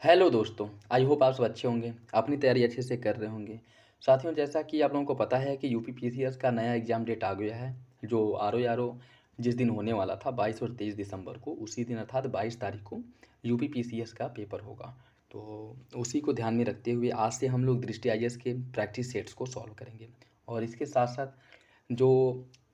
Hello दोस्तों, I hope आप सब अच्छे होंगे, अपनी तैयारी अच्छे से कर रहे होंगे। साथियों, जैसा कि आप लोगों को पता है कि यूपी पीसीएस का नया एग्ज़ाम डेट आ गया है, जो आरओ जिस दिन होने वाला था 22 और 23 दिसंबर को, उसी दिन अर्थात 22 तारीख को यूपी पीसीएस का पेपर होगा। तो उसी को ध्यान में रखते हुए आज से हम लोग दृष्टि आईएएस के प्रैक्टिस सेट्स को सॉल्व करेंगे और इसके साथ-साथ जो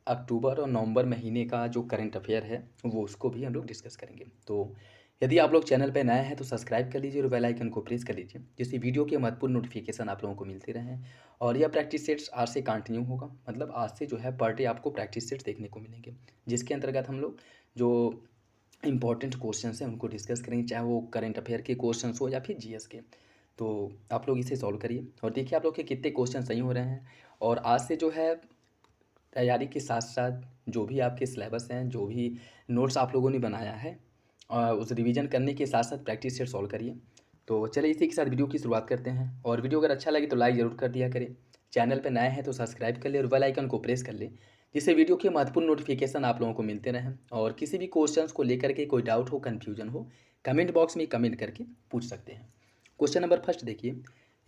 अक्टूबर और नवंबर महीने का जो करंट अफेयर है, वो उसको भी हम लोग डिस्कस करेंगे। तो यदि आप लोग चैनल पे नए हैं तो सब्सक्राइब कर लीजिए और बेल आइकन को प्रेस कर लीजिए, जिससे वीडियो के महत्वपूर्ण नोटिफिकेशन आप लोगों को मिलते रहें। और यह प्रैक्टिस सेट्स आज से कंटिन्यू होगा, मतलब आज से जो है पर डे आपको प्रैक्टिस सेट्स देखने को मिलेंगे, जिसके अंतर्गत हम लोग जो इंपॉर्टेंट क्वेश्चंस हैं उनको डिस्कस करेंगे, चाहे वो करंट अफेयर के क्वेश्चंस हो या फिर जीएस के। तो आप लोग इसे सॉल्व करिए और देखिए आप लोग के कितने क्वेश्चन सही हो रहे हैं। और आज से जो है तैयारी के साथ साथ जो भी आपके सिलेबस हैं, जो भी नोट्स आप लोगों ने बनाया है, उस रिवीजन करने के साथ साथ प्रैक्टिस सेट सॉल्व करिए। तो चलिए इसी के साथ वीडियो की शुरुआत करते हैं और वीडियो अगर अच्छा लगे तो लाइक ज़रूर कर दिया करें। चैनल पर नए हैं तो सब्सक्राइब कर ले और बेल आइकन को प्रेस कर ले, जिससे वीडियो के महत्वपूर्ण नोटिफिकेशन आप लोगों को मिलते रहें। और किसी भी क्वेश्चंस को लेकर के कोई डाउट हो, कन्फ्यूजन हो, कमेंट बॉक्स में कमेंट करके पूछ सकते हैं। क्वेश्चन नंबर फर्स्ट देखिए,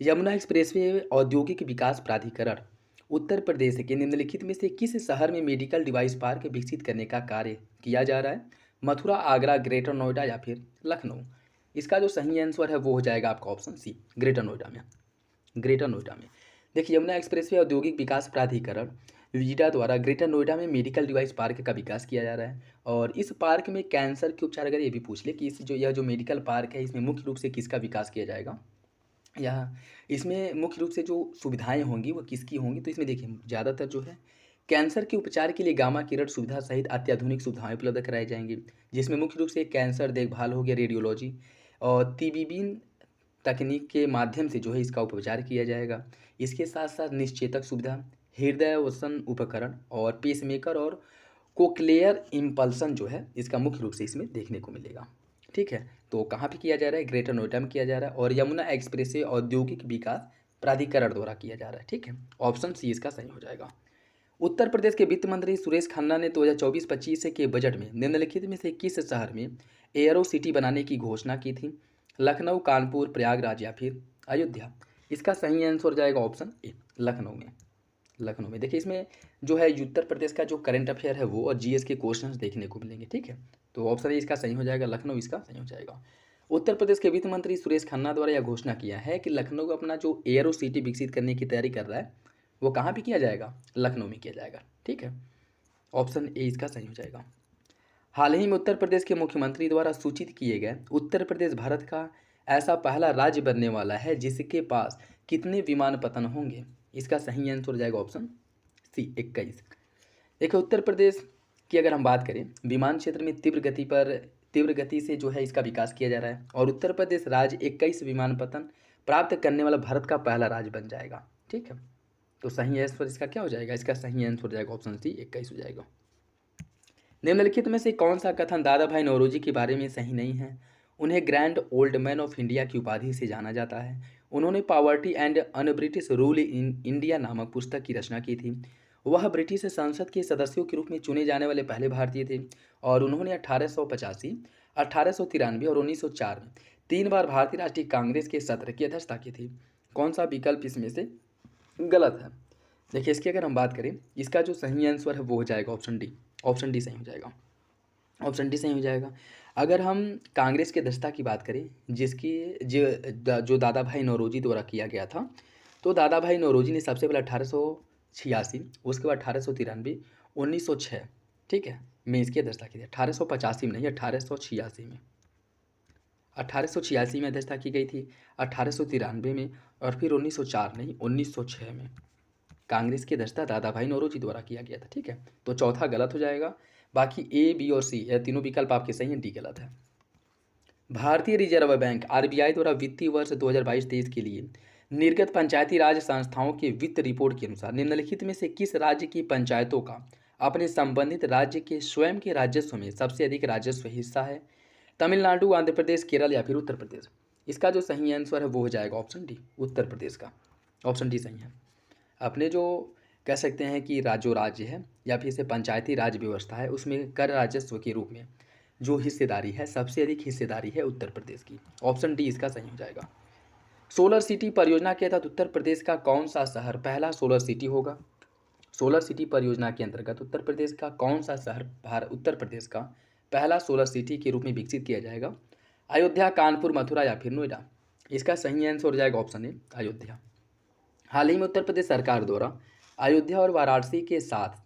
यमुना एक्सप्रेसवे औद्योगिक विकास प्राधिकरण उत्तर प्रदेश के निम्नलिखित में से किस शहर में मेडिकल डिवाइस पार्क विकसित करने का कार्य किया जा रहा है? मथुरा, आगरा, ग्रेटर नोएडा या फिर लखनऊ? इसका जो सही आंसर है वो हो जाएगा आपका ऑप्शन सी, ग्रेटर नोएडा में। ग्रेटर नोएडा में देखिए, यमुना एक्सप्रेसवे औद्योगिक विकास प्राधिकरण वीडा द्वारा ग्रेटर नोएडा में मेडिकल डिवाइस पार्क का विकास किया जा रहा है। और इस पार्क में कैंसर के उपचार, अगर ये भी पूछ ले कि इस जो यह जो मेडिकल पार्क है इसमें मुख्य रूप से किसका विकास किया जाएगा, या इसमें मुख्य रूप से जो सुविधाएँ होंगी वो किसकी होंगी, तो इसमें देखिए ज़्यादातर जो है कैंसर के उपचार के लिए गामा किरण सुविधा सहित अत्याधुनिक सुविधाएँ उपलब्ध कराई जाएँगी, जिसमें मुख्य रूप से कैंसर देखभाल हो गया, रेडियोलॉजी और तिबीबीन तकनीक के माध्यम से जो है इसका उपचार किया जाएगा। इसके साथ-साथ निश्चेतक सुविधा, हृदयवसन उपकरण और पेसमेकर और कोक्लियर इम्पल्सन जो है इसका मुख्य रूप से इसमें देखने को मिलेगा। ठीक है, तो कहाँ पे किया जा रहा है? ग्रेटर नोएडा में किया जा रहा है और यमुना एक्सप्रेसवे औद्योगिक विकास प्राधिकरण द्वारा किया जा रहा है। ठीक है, ऑप्शन सी इसका सही हो जाएगा। उत्तर प्रदेश के वित्त मंत्री सुरेश खन्ना ने 2024-25 के बजट में निम्नलिखित में से किस शहर में एयरो सिटी बनाने की घोषणा की थी? लखनऊ, कानपुर, प्रयागराज या फिर अयोध्या? इसका सही आंसर हो जाएगा ऑप्शन ए, लखनऊ में। लखनऊ में देखिए, इसमें जो है उत्तर प्रदेश का जो करंट अफेयर है वो और जीएस के क्वेश्चंस देखने को मिलेंगे। ठीक है, तो ऑप्शन ए इसका सही हो जाएगा, लखनऊ इसका सही हो जाएगा। उत्तर प्रदेश के वित्त मंत्री सुरेश खन्ना द्वारा यह घोषणा किया है कि लखनऊ अपना जो एयरो सिटी विकसित करने की तैयारी कर रहा है, वो कहाँ पे किया जाएगा? लखनऊ में किया जाएगा। ठीक है, ऑप्शन ए इसका सही हो जाएगा। हाल ही में उत्तर प्रदेश के मुख्यमंत्री द्वारा सूचित किए गए उत्तर प्रदेश भारत का ऐसा पहला राज्य बनने वाला है जिसके पास कितने विमानपत्तन होंगे? इसका सही आंसर हो जाएगा ऑप्शन सी, 21। देखिए, उत्तर प्रदेश की अगर हम बात करें, विमान क्षेत्र में तीव्र गति से जो है इसका विकास किया जा रहा है और उत्तर प्रदेश राज्य 21 विमानपत्तन प्राप्त करने वाला भारत का पहला राज्य बन जाएगा। ठीक है, तो सही आंसर इसका क्या हो जाएगा? इसका सही आंसर हो जाएगा ऑप्शन सी, 21 हो जाएगा। निम्नलिखित में से कौन सा कथन दादा भाई नौरोजी के बारे में सही नहीं है? उन्हें grand old man of India की उपाधि से जाना जाता है। उन्होंने poverty and un British rule in India नामक पुस्तक की रचना की थी। वह ब्रिटिश संसद के सदस्यों के रूप में चुने जाने वाले पहले भारतीय थे और उन्होंने 1885, 1893 और 1904 में 3 बार भारतीय राष्ट्रीय कांग्रेस के सत्र की अध्यक्षता की थी। कौन सा विकल्प इसमें से गलत है? देखिए, इसकी अगर हम बात करें, इसका जो सही आंसर है वो हो जाएगा ऑप्शन डी। ऑप्शन डी सही हो जाएगा, ऑप्शन डी सही हो जाएगा। अगर हम कांग्रेस की अध्यक्षता की बात करें, जिसकी जो दादा भाई नौरोजी द्वारा किया गया था, तो दादा भाई नौरोजी ने सबसे पहले 1886, उसके बाद 1893, 1906, ठीक है, में इसकी अध्यक्षता की थी। 1885 में नहीं, 1886 में। 1886 में अध्यक्षता की गई थी, 1893 में और फिर 1904 नहीं, 1906 में कांग्रेस की अध्यक्षता दादा भाई नौरोजी द्वारा किया गया था। ठीक है, तो चौथा गलत हो जाएगा। बाकी ए, बी और सी, यह तीनों विकल्प आपके सही हैं, डी गलत है। भारतीय रिजर्व बैंक आरबीआई द्वारा वित्तीय वर्ष 2022-23 के लिए निर्गत पंचायती राज संस्थाओं की वित्त रिपोर्ट के अनुसार निम्नलिखित में से किस राज्य की पंचायतों का अपने संबंधित राज्य के स्वयं के राजस्व में सबसे अधिक राजस्व हिस्सा है? तमिलनाडु, आंध्र प्रदेश, केरल या फिर उत्तर प्रदेश? इसका जो सही आंसर है वो हो जाएगा ऑप्शन डी, उत्तर प्रदेश का। ऑप्शन डी सही है। अपने जो कह सकते हैं कि जो राज्य है या फिर इसे पंचायती राज व्यवस्था है, उसमें कर राजस्व के रूप में जो हिस्सेदारी है, सबसे अधिक हिस्सेदारी है उत्तर प्रदेश की। ऑप्शन डी इसका सही हो जाएगा। सोलर सिटी परियोजना के तहत उत्तर प्रदेश का कौन सा शहर पहला सोलर सिटी होगा? सोलर सिटी परियोजना के अंतर्गत उत्तर प्रदेश का कौन सा शहर उत्तर प्रदेश का पहला सोलर सिटी के रूप में विकसित किया जाएगा? अयोध्या, कानपुर, मथुरा या फिर नोएडा? इसका सही आंसर हो जाएगा ऑप्शन ए, अयोध्या। हाल ही में उत्तर प्रदेश सरकार द्वारा अयोध्या और वाराणसी के साथ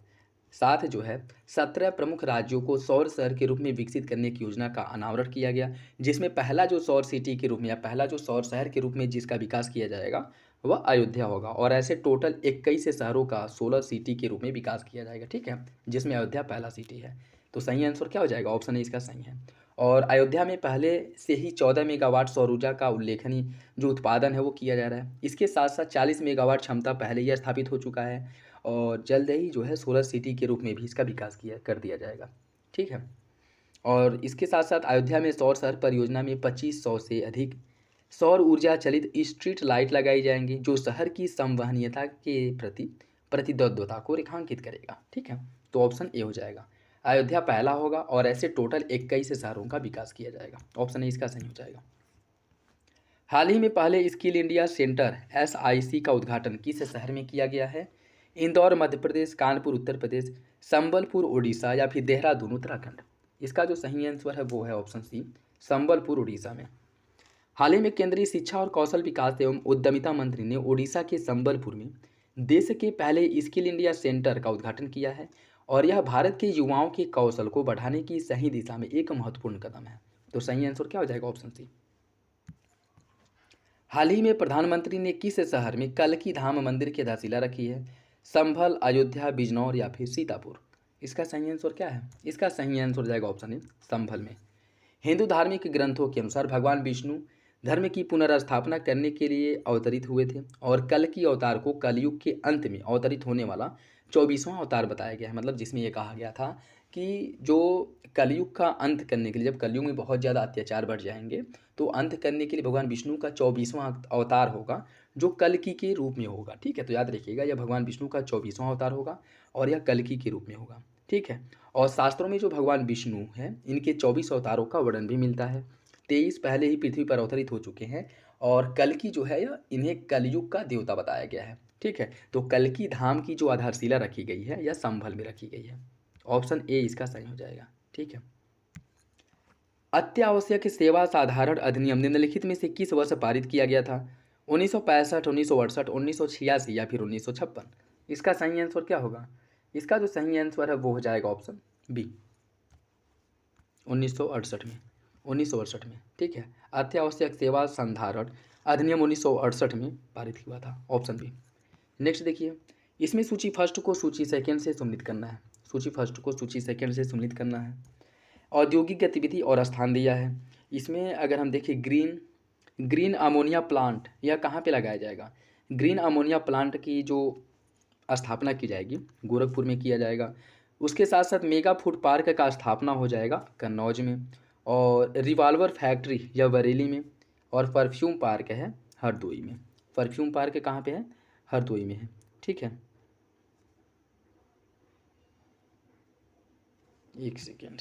साथ जो है 17 प्रमुख राज्यों को सौर शहर के रूप में विकसित करने की योजना का अनावरण किया गया, जिसमें पहला जो सौर सिटी के रूप में या पहला जो सौर शहर के रूप में जिसका विकास किया जाएगा वह अयोध्या होगा। और ऐसे टोटल 21 शहरों का सोलर सिटी के रूप में विकास किया जाएगा, ठीक है, जिसमें अयोध्या पहला सिटी है। तो सही आंसर क्या हो जाएगा? ऑप्शन ए इसका सही है। और अयोध्या में पहले से ही 14 मेगावाट सौर ऊर्जा का उल्लेखनीय जो उत्पादन है वो किया जा रहा है। इसके साथ साथ 40 मेगावाट क्षमता पहले ही स्थापित हो चुका है और जल्द ही जो है सोलर सिटी के रूप में भी इसका विकास कर दिया जाएगा, ठीक है। और इसके साथ साथ अयोध्या में सौर शहर परियोजना में 2500 से अधिक सौर ऊर्जा चलित स्ट्रीट लाइट लगाई जाएंगी, जो शहर की संवहनीयता के प्रति प्रतिबद्धता को रेखांकित करेगा, ठीक है। तो ऑप्शन ए हो जाएगा, अयोध्या पहला होगा और ऐसे टोटल 21 शहरों का विकास किया जाएगा। ऑप्शन ए इसका सही हो जाएगा। हाल ही में पहले स्किल इंडिया सेंटर SIC का उद्घाटन किस शहर में किया गया है? इंदौर मध्य प्रदेश, कानपुर उत्तर प्रदेश, संबलपुर उड़ीसा या फिर देहरादून उत्तराखंड? इसका जो सही आंसर है वो है ऑप्शन सी, संबलपुर उड़ीसा में। हाल ही में केंद्रीय शिक्षा और कौशल विकास एवं उद्यमिता मंत्री ने ओडिशा के संबलपुर में देश के पहले स्किल इंडिया सेंटर का उद्घाटन किया है और यह भारत के युवाओं के कौशल को बढ़ाने की सही दिशा में एक महत्वपूर्ण कदम है। तो सही आंसर क्या हो जाएगा? Option C. हाल ही में प्रधानमंत्री ने किस शहर में कल्की धाम मंदिर की आधारशिला रखी है? संभल, अयोध्या, बिजनौर या फिर सीतापुर? इसका सही आंसर क्या है? इसका सही आंसर हो जाएगा ऑप्शन ए, संभल में। हिंदू धार्मिक ग्रंथों के अनुसार भगवान विष्णु धर्म की पुनर्स्थापना करने के लिए अवतरित हुए थे और कल की अवतार को कलयुग के अंत में अवतरित होने वाला 24वां अवतार बताया गया है। मतलब जिसमें ये कहा गया था कि जो कलयुग का अंत करने के लिए, जब कलयुग में बहुत ज़्यादा अत्याचार बढ़ जाएंगे तो अंत करने के लिए भगवान विष्णु का 24वां अवतार होगा, जो कल्कि के रूप में होगा, ठीक है। तो याद रखिएगा, यह भगवान विष्णु का 24वां अवतार होगा और यह कल्कि के रूप में होगा, ठीक है। और शास्त्रों में जो भगवान विष्णु हैं इनके 24 अवतारों का वर्णन भी मिलता है। 23 पहले ही पृथ्वी पर अवतरित हो चुके हैं और कल्कि जो है यह इन्हें कलयुग का देवता बताया गया है, ठीक है। तो कल्कि धाम की जो आधारशिला रखी गई है यह संभल में रखी गई है। ऑप्शन ए इसका सही हो जाएगा, ठीक है। अत्यावश्यक सेवा साधारण अधिनियम निम्नलिखित में से किस वर्ष पारित किया गया था? 1965, 1968, 1986 या फिर 1956? इसका सही आंसर क्या होगा? इसका जो सही आंसर है वो हो जाएगा ऑप्शन बी, 1968 में। 1968 में, ठीक है। अत्यावश्यक सेवा संधारण अधिनियम 1968 में पारित हुआ था, ऑप्शन बी। नेक्स्ट देखिए, इसमें सूची फर्स्ट को सूची सेकंड से सम्मिलित करना है। सूची फर्स्ट को सूची सेकंड से सम्मिलित करना है। औद्योगिक गतिविधि और स्थान दिया है। इसमें अगर हम देखें ग्रीन अमोनिया प्लांट यह कहाँ पे लगाया जाएगा? ग्रीन अमोनिया प्लांट की जो स्थापना की जाएगी गोरखपुर में किया जाएगा। उसके साथ साथ मेगा फूड पार्क का स्थापना हो जाएगा कन्नौज में, और रिवाल्वर फैक्ट्री या बरेली में, और परफ्यूम पार्क है हरदोई में। परफ्यूम पार्क कहाँ पे है? हरदोई में है, ठीक है। एक सेकेंड,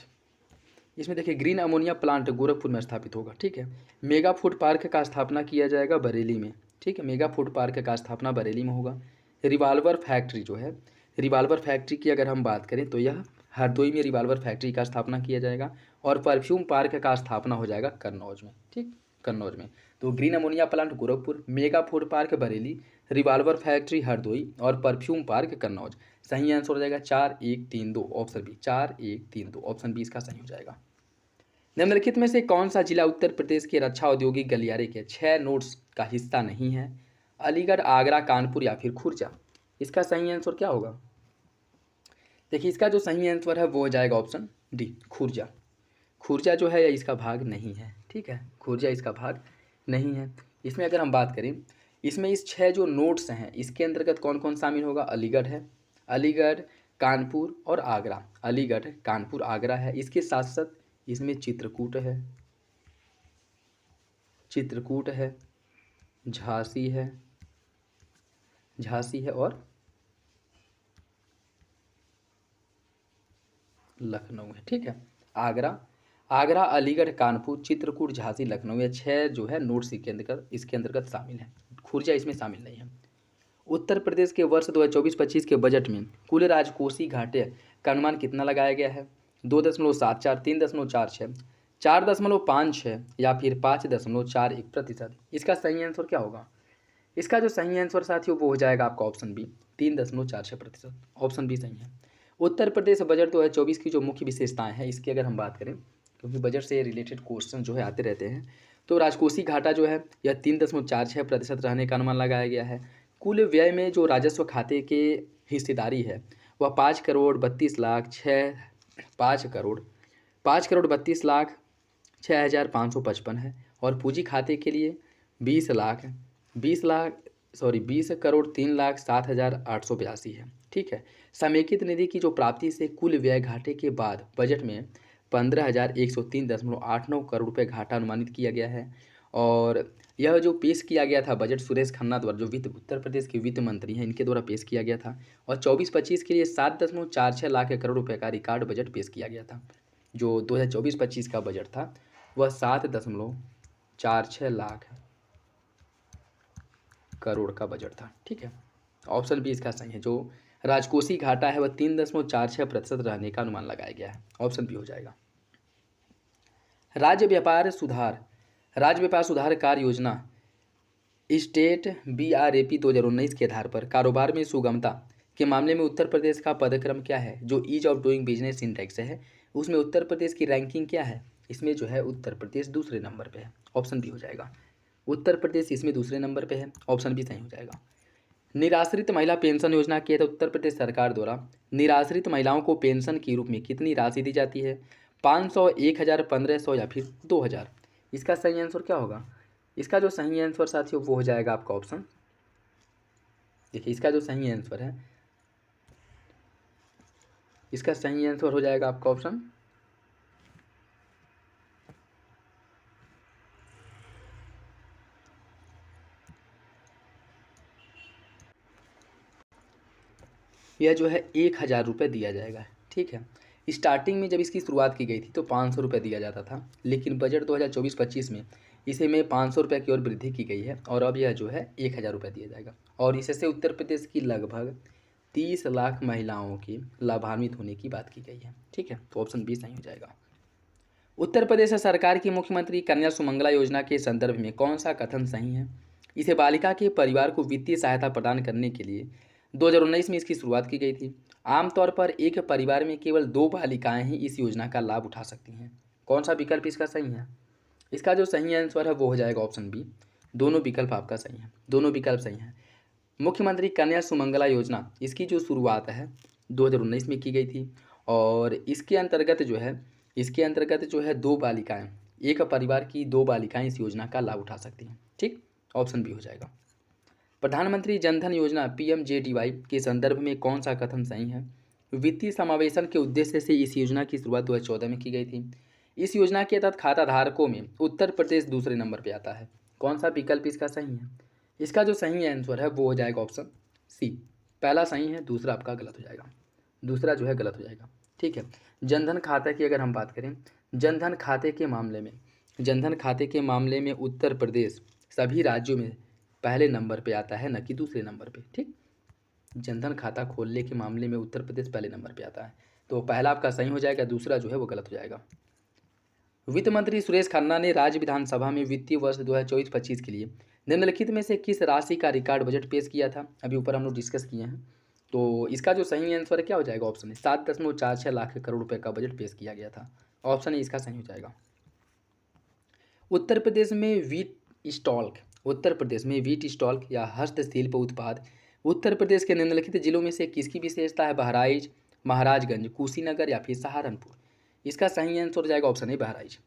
इसमें देखिए ग्रीन अमोनिया प्लांट गोरखपुर में स्थापित होगा, ठीक है। मेगा फूड पार्क का स्थापना किया जाएगा बरेली में, ठीक है। मेगा फूड पार्क का स्थापना बरेली में होगा। रिवाल्वर फैक्ट्री जो है, रिवाल्वर फैक्ट्री की अगर हम बात करें तो यह हरदोई में रिवाल्वर फैक्ट्री का स्थापना किया जाएगा, और परफ्यूम पार्क का स्थापना हो जाएगा कन्नौज में, ठीक, कन्नौज में। तो green ammonia plant Gorakhpur, mega food park Bareilly, revolver factory Hardoi और परफ्यूम पार्क कन्नौज। सही आंसर हो जाएगा 4132, ऑप्शन बी, 4132, ऑप्शन बी इसका सही हो जाएगा। निम्नलिखित में से कौन सा जिला उत्तर प्रदेश के रक्षा औद्योगिक गलियारे के 6 नोड्स का हिस्सा नहीं है? अलीगढ़, आगरा, कानपुर या फिर खुर्जा? इसका सही आंसर क्या होगा? देखिए इसका जो सही आंसर है वो हो जाएगा ऑप्शन डी, खुर्जा। खुर्जा जो है यह इसका भाग नहीं है, ठीक है। खुर्जा इसका भाग नहीं है। इसमें अगर हम बात करें, इसमें इस 6 जो नोड्स हैं इसके अंतर्गत कौन कौन शामिल होगा? अलीगढ़ है, अलीगढ़, कानपुर और आगरा। अलीगढ़, कानपुर, आगरा है। इसके साथ साथ इसमें चित्रकूट है, चित्रकूट है, झांसी है, झांसी है और लखनऊ है, ठीक है। आगरा, आगरा, अलीगढ़, कानपुर, चित्रकूट, झांसी, लखनऊ, ये 6 जो है नोट्स इसके अंतर्गत शामिल हैं। खुर्जा इसमें शामिल नहीं है। उत्तर प्रदेश के वर्ष 2024-25 के बजट में कुल राजकोषीय घाटे का अनुमान कितना लगाया गया है? 2.74, 3.46, 4.56 या फिर 5.41%। इसका सही आंसर क्या होगा? इसका जो सही आंसर साथियों वो हो जाएगा आपका ऑप्शन बी, 3.46%। ऑप्शन बी सही है। उत्तर प्रदेश बजट 2024 की जो मुख्य विशेषताएं हैं इसकी अगर हम बात करें, क्योंकि बजट से रिलेटेड क्वेश्चन जो है आते रहते हैं, तो राजकोषीय घाटा जो है यह 3.46% रहने का अनुमान लगाया गया है। कुल व्यय में जो राजस्व खाते के हिस्सेदारी है वह 5 करोड़ 32 लाख और पूंजी खाते के लिए 20 करोड़ 3 लाख 7,882 है। ठीक है। समेकित निधि की जो प्राप्ति से कुल व्यय घाटे के बाद बजट में 15,103.89 करोड़ रुपये घाटा अनुमानित किया गया है। और यह जो पेश किया गया था बजट सुरेश खन्ना द्वारा, जो उत्तर प्रदेश के वित्त मंत्री हैं, इनके द्वारा पेश किया गया था। और 24-25 के लिए 7.46 लाख करोड़ रुपये का रिकॉर्ड बजट पेश किया गया था। जो 2024-25 का बजट था वह 7.46 लाख करोड़ का बजट था। ठीक है। ऑप्शन बी इसका सही है। जो राजकोषीय घाटा है वह 3.46% रहने का अनुमान लगाया गया है। ऑप्शन बी हो जाएगा। राज्य व्यापार सुधार कार्य योजना स्टेट BRAP 2019 के आधार पर कारोबार में सुगमता के मामले में उत्तर प्रदेश का पदक्रम क्या है? जो ease of doing business index है उसमें उत्तर प्रदेश की रैंकिंग क्या है? इसमें जो है उत्तर प्रदेश दूसरे नंबर पे है। ऑप्शन बी हो जाएगा। उत्तर प्रदेश इसमें दूसरे नंबर पे है। ऑप्शन बी सही हो जाएगा। निराश्रित महिला पेंशन योजना के तहत उत्तर प्रदेश सरकार द्वारा निराश्रित महिलाओं को पेंशन के रूप में कितनी राशि दी जाती है? 500, 1000, 1500 या फिर 2000। इसका सही आंसर क्या होगा? इसका जो सही आंसर साथियों वो हो जाएगा आपका ऑप्शन, देखिए इसका जो सही आंसर है, इसका सही आंसर हो जाएगा आपका ऑप्शन यह जो है 1000 रुपये दिया जाएगा। ठीक है। स्टार्टिंग में जब इसकी शुरुआत की गई थी तो 500 रुपये दिया जाता था, लेकिन बजट 2024-25 में इसे में 500 रुपये की ओर वृद्धि की गई है और अब यह जो है 1000 रुपये दिया जाएगा। और इससे उत्तर प्रदेश की लगभग 30 लाख महिलाओं की लाभान्वित होने की बात की गई है। ठीक है। तो ऑप्शन बी सही हो जाएगा। उत्तर प्रदेश सरकार की मुख्यमंत्री कन्या सुमंगला योजना के संदर्भ में कौन सा कथन सही है? इसे बालिका के परिवार को वित्तीय सहायता प्रदान करने के लिए 2019 में इसकी शुरुआत की गई थी। आमतौर पर एक परिवार में केवल 2 बालिकाएं ही इस योजना का लाभ उठा सकती हैं। कौन सा विकल्प इसका सही है? इसका जो सही आंसर है वो हो जाएगा ऑप्शन बी। दोनों विकल्प आपका सही है। दोनों विकल्प सही हैं। मुख्यमंत्री कन्या सुमंगला योजना इसकी जो शुरुआत है 2019 में की गई थी और इसके अंतर्गत जो है 2 बालिकाएं, एक परिवार की 2 बालिकाएं इस योजना का लाभ उठा सकती हैं। ठीक। ऑप्शन बी हो जाएगा। प्रधानमंत्री जनधन योजना PMJDY के संदर्भ में कौन सा कथन सही है? वित्तीय समावेशन के उद्देश्य से इस योजना की शुरुआत 2014 में की गई थी। इस योजना के तहत खाता धारकों में उत्तर प्रदेश दूसरे नंबर पर आता है। कौन सा विकल्प इसका सही है? इसका जो सही आंसर है वो हो जाएगा ऑप्शन सी। पहला सही है, दूसरा आपका गलत हो जाएगा। दूसरा जो है गलत हो जाएगा। ठीक है। जनधन खाता की अगर हम बात करें, जनधन खाते के मामले में उत्तर प्रदेश सभी राज्यों में पहले नंबर पे आता है, न कि दूसरे नंबर पे। ठीक। जनधन खाता खोलने के मामले में उत्तर प्रदेश पहले नंबर पे आता है। तो पहला आपका सही हो जाएगा, दूसरा जो है वो गलत हो जाएगा। वित्त मंत्री सुरेश खन्ना ने राज्य विधानसभा में वित्तीय वर्ष 2024-25 के लिए निम्नलिखित में से किस राशि का रिकॉर्ड बजट पेश किया था? अभी ऊपर हम लोग डिस्कस किए हैं। तो इसका जो सही आंसर क्या हो जाएगा? ऑप्शन है 7.46 लाख करोड़ रुपए का बजट पेश किया गया था। ऑप्शन है इसका सही हो जाएगा। उत्तर प्रदेश में वीट स्टॉल्क या हस्तशिल्प उत्पाद उत्तर प्रदेश के निम्नलिखित जिलों में से किसकी विशेषता है? बहराइच, महाराजगंज, कुशीनगर या फिर सहारनपुर। इसका सही आंसर हो जाएगा ऑप्शन है बहराइच।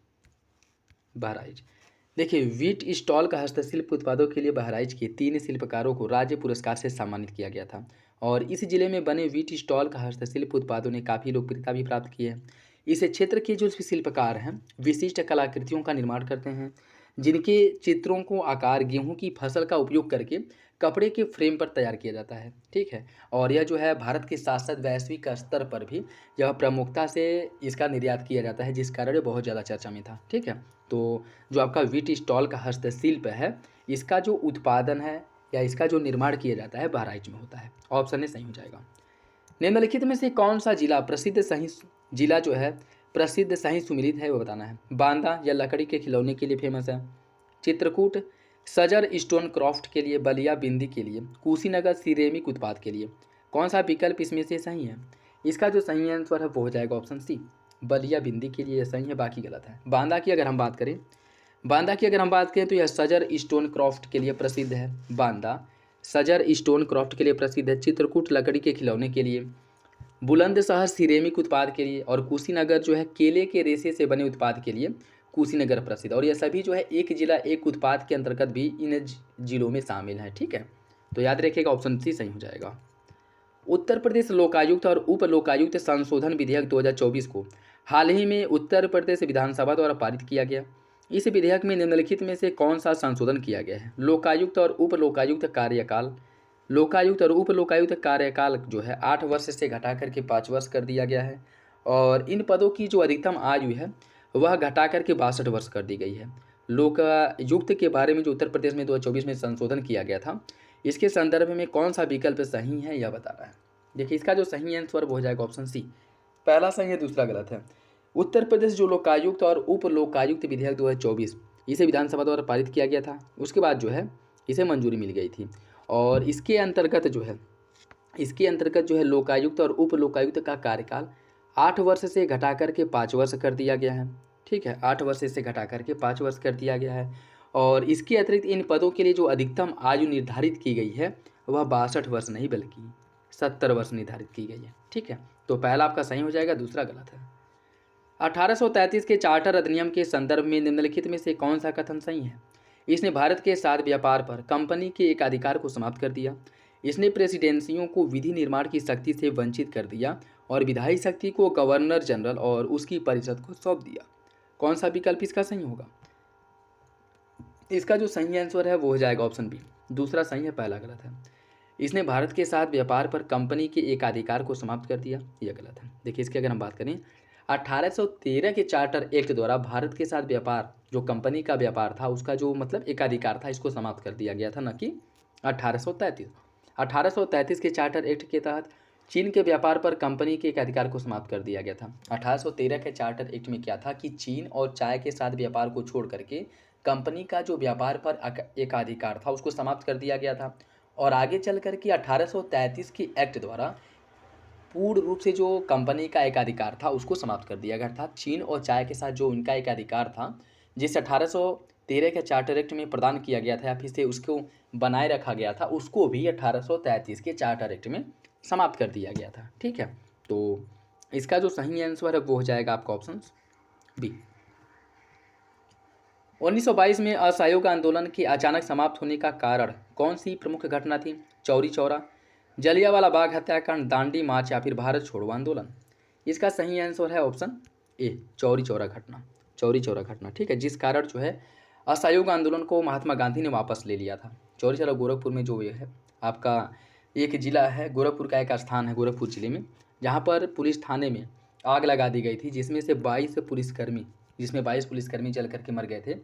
देखिए, वीट स्टॉल का हस्तशिल्प उत्पादों के लिए बहराइच के 3 शिल्पकारों को राज्य पुरस्कार से सम्मानित किया गया था और इस जिले में बने वीट स्टॉल का हस्तशिल्प उत्पादों ने काफ़ी लोकप्रियता भी प्राप्त की है। इस क्षेत्र के जो शिल्पकार हैं विशिष्ट कलाकृतियों का निर्माण करते हैं जिनके चित्रों को आकार गेहूं की फसल का उपयोग करके कपड़े के फ्रेम पर तैयार किया जाता है। ठीक है। और यह जो है भारत के साथ साथ वैश्विक स्तर पर भी यह प्रमुखता से इसका निर्यात किया जाता है, जिस कारण ये बहुत ज़्यादा चर्चा में था। ठीक है। तो जो आपका व्हीट स्टॉल का हस्तशिल्प है, इसका जो उत्पादन है या इसका जो निर्माण किया जाता है बहराइच में होता है। ऑप्शन ए सही हो जाएगा। निम्नलिखित में से कौन सा जिला प्रसिद्ध सही जिला जो है प्रसिद्ध सही सुमिलित है, वो बताना है। बांदा या लकड़ी के खिलौने के लिए फेमस है, चित्रकूट सजर स्टोन क्राफ्ट के लिए, बलिया बिंदी के लिए, कुशीनगर सिरेमिक उत्पाद के लिए। कौन सा विकल्प इसमें से सही है? इसका जो सही आंसर है वो हो जाएगा ऑप्शन सी, बलिया बिंदी के लिए सही है, बाकी गलत है। बांदा की अगर हम बात करें तो यह सजर स्टोन क्राफ्ट के लिए प्रसिद्ध है। बांदा सजर स्टोन क्राफ्ट के लिए प्रसिद्ध है, चित्रकूट लकड़ी के खिलौने के लिए, बुलंदशहर सिरेमिक उत्पाद के लिए, और कुशीनगर जो है केले के रेशे से बने उत्पाद के लिए कुशीनगर प्रसिद्ध। और ये सभी जो है एक जिला एक उत्पाद के अंतर्गत भी इन जिलों में शामिल हैं। ठीक है। तो याद रखिएगा ऑप्शन सी सही हो जाएगा। उत्तर प्रदेश लोकायुक्त और उप लोकायुक्त संशोधन विधेयक 2024 को हाल ही में उत्तर प्रदेश विधानसभा द्वारा पारित किया गया। इस विधेयक में निम्नलिखित में से कौन सा संशोधन किया गया है? लोकायुक्त और उप लोकायुक्त कार्यकाल, लोकायुक्त और उप लोकायुक्त कार्यकाल जो है 8 वर्ष से घटा करके 5 वर्ष कर दिया गया है। और इन पदों की जो अधिकतम आयु है वह घटा करके 62 वर्ष कर दी गई है। लोकायुक्त के बारे में जो उत्तर प्रदेश में 2024 में संशोधन किया गया था, इसके संदर्भ में कौन सा विकल्प सही है यह बता रहा है। देखिए इसका जो सही आंसर वो हो जाएगा ऑप्शन सी, पहला सही है दूसरा गलत है। उत्तर प्रदेश जो लोकायुक्त और उप लोकायुक्त विधेयक 2024 इसे विधानसभा द्वारा पारित किया गया था, उसके बाद जो है इसे मंजूरी मिल गई थी। और इसके अंतर्गत जो है लोकायुक्त और उप लोकायुक्त का कार्यकाल 8 वर्ष से घटा करके 5 वर्ष कर दिया गया है। ठीक है, 8 वर्ष से घटा करके 5 वर्ष कर दिया गया है। और इसके अतिरिक्त इन पदों के लिए जो अधिकतम आयु निर्धारित की गई है वह 62 वर्ष नहीं बल्कि 70 वर्ष निर्धारित की गई है। ठीक है। तो पहला आपका सही हो जाएगा, दूसरा गलत है। 1833 के चार्टर अधिनियम के संदर्भ में निम्नलिखित में से कौन सा कथन सही है? इसने भारत के साथ व्यापार पर कंपनी के एकाधिकार को समाप्त कर दिया। इसने प्रेसिडेंसियों को विधि निर्माण की शक्ति से वंचित कर दिया और विधायी शक्ति को गवर्नर जनरल और उसकी परिषद को सौंप दिया। कौन सा विकल्प इसका सही होगा? इसका जो सही आंसर है वो हो जाएगा ऑप्शन बी, दूसरा सही है, पहला गलत है। इसने भारत के साथ व्यापार पर कंपनी के एकाधिकार को समाप्त कर दिया, यह गलत है। देखिए इसकी अगर हम बात करें 1813 के चार्टर एक्ट द्वारा भारत के साथ व्यापार, जो कंपनी का व्यापार था उसका जो मतलब एकाधिकार था, इसको समाप्त कर दिया गया था, न कि 1833 के चार्टर एक्ट के तहत चीन के व्यापार पर कंपनी के एकाधिकार को समाप्त कर दिया गया था। 1813 के चार्टर एक्ट में क्या था कि चीन और चाय के साथ व्यापार को छोड़ करके कंपनी का जो व्यापार पर एकाधिकार था उसको समाप्त कर दिया गया था। और आगे चल कर के 1833 के एक्ट द्वारा पूर्ण रूप से जो कंपनी का एकाधिकार था उसको समाप्त कर दिया गया था। चीन और चाय के साथ जो उनका एकाधिकार था, जिस 1813 के चार्टर एक्ट में प्रदान किया गया था या फिर से उसको बनाए रखा गया था, उसको भी 1833 के चार्टर एक्ट में समाप्त कर दिया गया था। ठीक है। तो इसका जो सही आंसर है वो हो जाएगा आपका ऑप्शन बी। 1922 में असहयोग आंदोलन के अचानक समाप्त होने का कारण कौन सी प्रमुख घटना थी? चौरी चौरा, जलियांवाला बाग हत्याकांड, दांडी मार्च या फिर भारत छोड़ो आंदोलन। इसका सही आंसर है ऑप्शन ए, चौरी चौरा घटना। ठीक है, जिस कारण जो है असहयोग आंदोलन को महात्मा गांधी ने वापस ले लिया था। चौरी चौरा गोरखपुर में जो ये है आपका एक जिला है, गोरखपुर का एक स्थान है गोरखपुर जिले में, जहाँ पर पुलिस थाने में आग लगा दी गई थी, जिसमें 22 पुलिसकर्मी जल करके मर गए थे।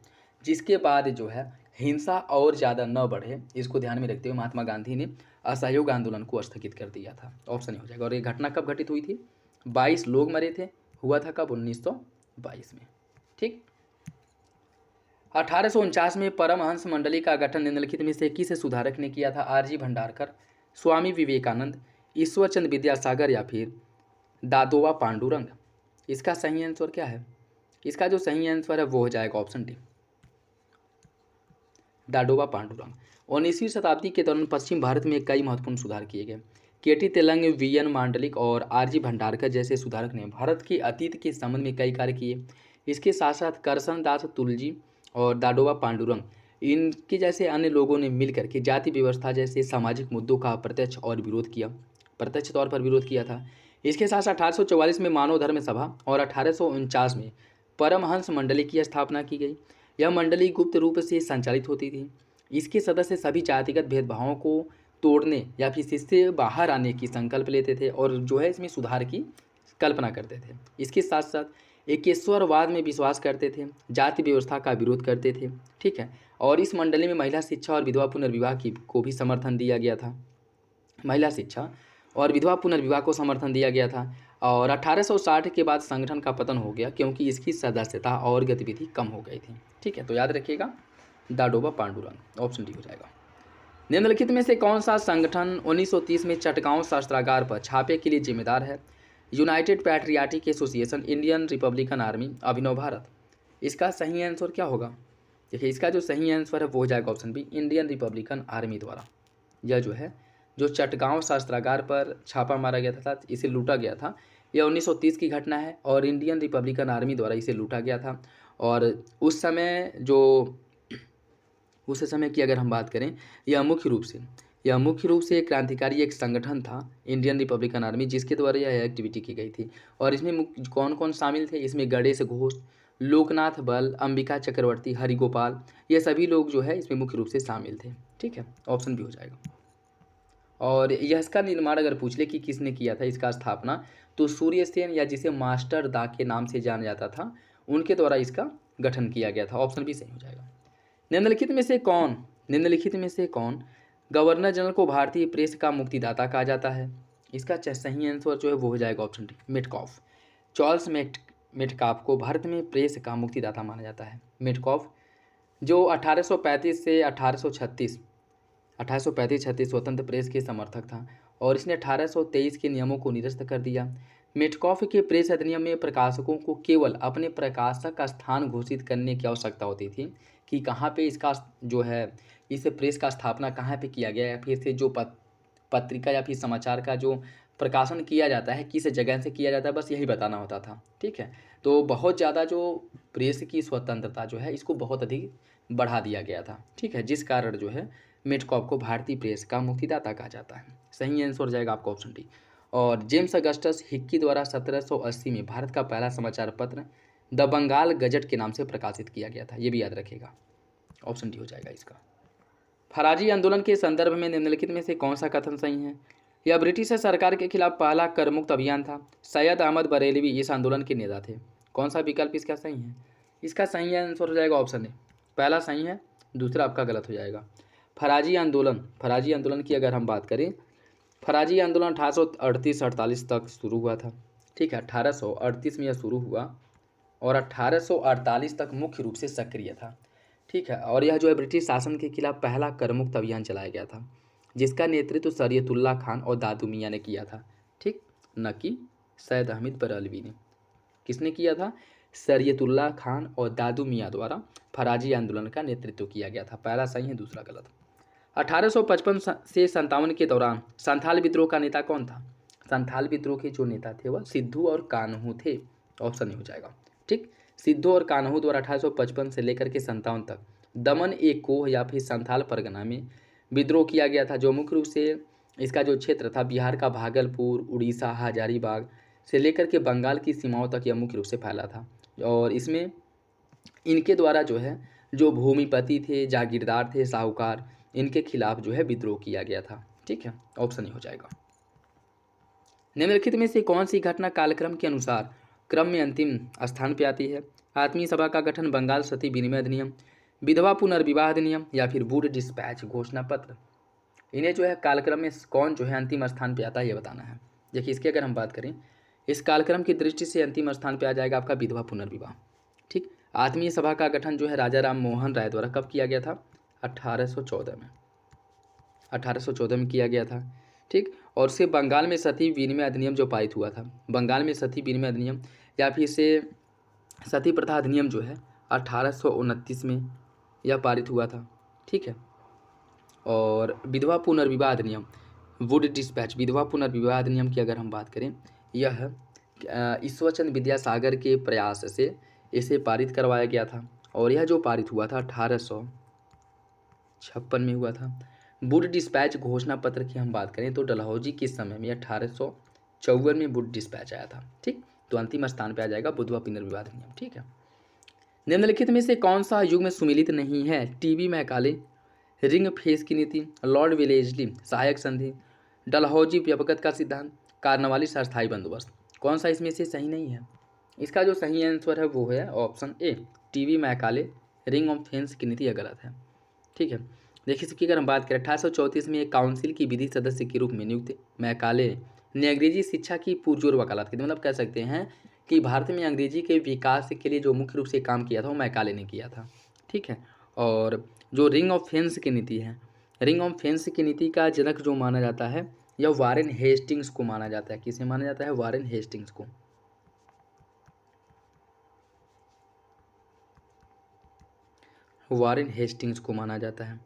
जिसके बाद जो है हिंसा और ज़्यादा न बढ़े, इसको ध्यान में रखते हुए महात्मा गांधी ने असहयोग आंदोलन को स्थगित कर दिया था। ऑप्शन हो जाएगा। और ये घटना कब घटित हुई थी? 22 लोग मरे थे, हुआ था कब? 1922 में। ठीक। 1849 में परमहंस मंडली का गठन निम्नलिखित में से किस सुधारक ने किया था? आरजी भंडारकर, स्वामी विवेकानंद, ईश्वरचंद विद्यासागर या फिर दादोबा पांडुरंग। इसका सही आंसर क्या है? इसका जो सही आंसर है वो हो जाएगा ऑप्शन डी, दादोबा पांडुरंग। 19वीं शताब्दी के दौरान पश्चिम भारत में कई महत्वपूर्ण सुधार किए गए। केटी तेलंग, वीएन मांडलिक और आरजी भंडारकर जैसे सुधारक ने भारत के अतीत के संबंध में कई कार्य किए। इसके साथ साथ करसन दास तुलजी और दादोबा पांडुरंग, इनके जैसे अन्य लोगों ने मिलकर के जाति व्यवस्था जैसे सामाजिक मुद्दों का प्रत्यक्ष तौर पर विरोध किया था। इसके साथ 1844 में मानव धर्म सभा और 1849 में परमहंस मंडली की स्थापना की गई। यह मंडली गुप्त रूप से संचालित होती थी। इसके सदस्य सभी जातिगत भेदभावों को तोड़ने या फिर इससे बाहर आने की संकल्प लेते थे और जो है इसमें सुधार की कल्पना करते थे। इसके साथ साथ एकेश्वरवाद में विश्वास करते थे, जाति व्यवस्था का विरोध करते थे। ठीक है, और इस मंडली में महिला शिक्षा और विधवा पुनर्विवाह की को भी समर्थन दिया गया था। महिला शिक्षा और विधवा पुनर्विवाह को समर्थन दिया गया था। और 1860 के बाद संगठन का पतन हो गया क्योंकि इसकी सदस्यता और गतिविधि कम हो गई थी। ठीक है, तो याद रखिएगा दाडोबा पांडुरंग, ऑप्शन डी हो जाएगा। निम्नलिखित में से कौन सा संगठन 1930 में चटगांव शस्त्रागार पर छापे के लिए जिम्मेदार है? United Patriotic Association, Indian Republican Army, Abhinav Bharat. इसका सही आंसर क्या होगा? देखिए, इसका जो सही आंसर है वो हो जाएगा option B, Indian Republican army द्वारा। यह जो है जो चटगांव शस्त्रागार पर छापा मारा गया था, इसे लूटा गया था, यह 1930 की घटना है और इंडियन रिपब्लिकन आर्मी द्वारा इसे लूटा गया था। और उस समय की अगर हम बात करें, यह मुख्य रूप से एक क्रांतिकारी एक संगठन था, इंडियन रिपब्लिकन आर्मी, जिसके द्वारा यह एक्टिविटी की गई थी। और इसमें कौन कौन शामिल थे? इसमें गणेश घोष, लोकनाथ बल, अंबिका चक्रवर्ती, हरिगोपाल, ये सभी लोग जो है इसमें मुख्य रूप से शामिल थे। ठीक है, ऑप्शन भी हो जाएगा। और यह इसका निर्माण अगर पूछ ले कि किसने किया था इसका स्थापना, तो सूर्यसेन या जिसे मास्टर दा के नाम से जाना जाता था, उनके द्वारा इसका गठन किया गया था। ऑप्शन भी सही हो जाएगा। निम्नलिखित में से कौन गवर्नर जनरल को भारतीय प्रेस का मुक्तिदाता कहा जाता है? इसका सही आंसर जो है वो हो जाएगा option D, Metcalfe. Charles Metcalfe को भारत में प्रेस का मुक्तिदाता माना जाता है। मेटकॉफ जो 1835 से 1836 स्वतंत्र प्रेस के समर्थक था और इसने 1823 के नियमों को निरस्त कर दिया। मेटकॉफ के प्रेस अधिनियम में प्रकाशकों को केवल अपने प्रकाशक का स्थान घोषित करने की आवश्यकता होती थी कि कहाँ पे इसका जो है इस प्रेस का स्थापना कहाँ पे किया गया है, फिर से जो पत्रिका या फिर समाचार का जो प्रकाशन किया जाता है किस जगह से किया जाता है, बस यही बताना होता था। ठीक है, तो बहुत ज़्यादा जो प्रेस की स्वतंत्रता जो है इसको बहुत अधिक बढ़ा दिया गया था। ठीक है, जिस कारण जो है मेटकॉफ को भारतीय प्रेस का मुक्तिदाता कहा जाता है। सही आंसर हो जाएगा आपका ऑप्शन डी। और जेम्स अगस्टस हिक्की द्वारा 1780 में भारत का पहला समाचार पत्र द बंगाल गजट के नाम से प्रकाशित किया गया था। ये भी याद रखिएगा, ऑप्शन डी हो जाएगा इसका। फराजी आंदोलन के संदर्भ में निम्नलिखित में से कौन सा कथन सही है? यह ब्रिटिश सरकार के खिलाफ पहला कर मुक्त अभियान था। सैयद अहमद बरेलवी इस आंदोलन के नेता थे। कौन सा विकल्प इसका सही है? इसका सही आंसर हो जाएगा ऑप्शन ए, पहला सही है, दूसरा आपका गलत हो जाएगा। फराजी आंदोलन की अगर हम बात करें, फराजी आंदोलन 1838-48 तक शुरू हुआ था। ठीक है, 1838 में यह शुरू हुआ और 1848 तक मुख्य रूप से सक्रिय था। ठीक है, और यह जो है ब्रिटिश शासन के खिलाफ पहला करमुक्त अभियान चलाया गया था, जिसका नेतृत्व शरीयतुल्लाह खान और दादू मियाँ ने किया था। ठीक, न कि सैयद अहमद बरेलवी ने। किसने किया था? शरीयतुल्लाह खान और दादू मियाँ द्वारा फराजी आंदोलन का नेतृत्व किया गया था। पहला सही है, दूसरा गलत। 1855 से 57 के दौरान संथाल विद्रोह का नेता कौन था? संथाल विद्रोह के जो नेता थे वह सिद्धू और कान्हू थे। ऑप्शन नहीं हो जाएगा। ठीक, सिद्धू और कान्हू द्वारा 1855 से लेकर के 57 तक दमन ए कोह या फिर संथाल परगना में विद्रोह किया गया था, जो मुख्य रूप से इसका जो क्षेत्र था बिहार का भागलपुर, उड़ीसा, हजारीबाग से लेकर के बंगाल की सीमाओं तक यह मुख्य रूप से फैला था। और इसमें इनके द्वारा जो है जो भूमिपति थे, जागीरदार थे, साहूकार, इनके खिलाफ जो है विद्रोह किया गया था। ठीक है, ऑप्शन नहीं हो जाएगा। निम्नलिखित में से कौन सी घटना कालक्रम के अनुसार क्रम में अंतिम स्थान पर आती है? आत्मीय सभा का गठन, बंगाल सती विनिमय अधिनियम, विधवा पुनर्विवाह अधिनियम या फिर वुड डिस्पैच घोषणा पत्र। इन्हें जो है कालक्रम में कौन जो है अंतिम स्थान पर आता है ये बताना है। देखिए, इसकी अगर हम बात करें, इस कालक्रम की दृष्टि से अंतिम स्थान पर आ जाएगा आपका विधवा पुनर्विवाह। ठीक, आत्मीय सभा का गठन जो है राजा राम मोहन राय द्वारा कब किया गया था? 1814 में किया गया था। ठीक, और से बंगाल में सती विनिमय अधिनियम जो पारित हुआ था, बंगाल में सती विनिमय अधिनियम या फिर से सती प्रथा अधिनियम जो है 1829 में यह पारित हुआ था। ठीक है, और विधवा पुनर्विवाह अधिनियम, वुड डिस्पैच विधवा पुनर्विवाह अधिनियम की अगर हम बात करें, यह ईश्वरचंद्र विद्यासागर के प्रयास से इसे पारित करवाया गया था और यह जो पारित हुआ था 1856 में हुआ था। वुड डिस्पैच घोषणा पत्र की हम बात करें तो डलहौजी के समय में 1854 में वुड डिस्पैच आया था। ठीक, तो अंतिम स्थान पे आ जाएगा विधवा पुनर्विवाह अधिनियम। ठीक है, निम्नलिखित में से कौन सा युग में सुमिलित नहीं है? टीबी मैकाले, रिंग फेस की नीति, लॉर्ड वेलेस्ली सहायक संधि, डलहौजी व्यपगत का सिद्धांत, कार्नवालिस अस्थायी बंदोबस्त। कौन सा इसमें से सही नहीं है? इसका जो सही आंसर है वो है option A, TV Macaulay, ring of fence की नीति। यह गलत है। ठीक है, देखिए इसकी अगर हम बात करें 1834 में एक काउंसिल की विधि सदस्य के रूप में नियुक्त मैकाले ने अंग्रेजी शिक्षा की पुरजोर वकालत की थी। मतलब कह सकते हैं कि भारत में अंग्रेजी के विकास के लिए जो मुख्य रूप से काम किया था वो मैकाले ने किया था। ठीक है, और जो रिंग ऑफ फेंस की नीति है, रिंग ऑफ फेंस की नीति का जनक जो माना जाता है यह वारेन हेस्टिंग्स को माना जाता है। किसे माना जाता है? वारेन हेस्टिंग्स को। वारेन हेस्टिंग्स को माना जाता है।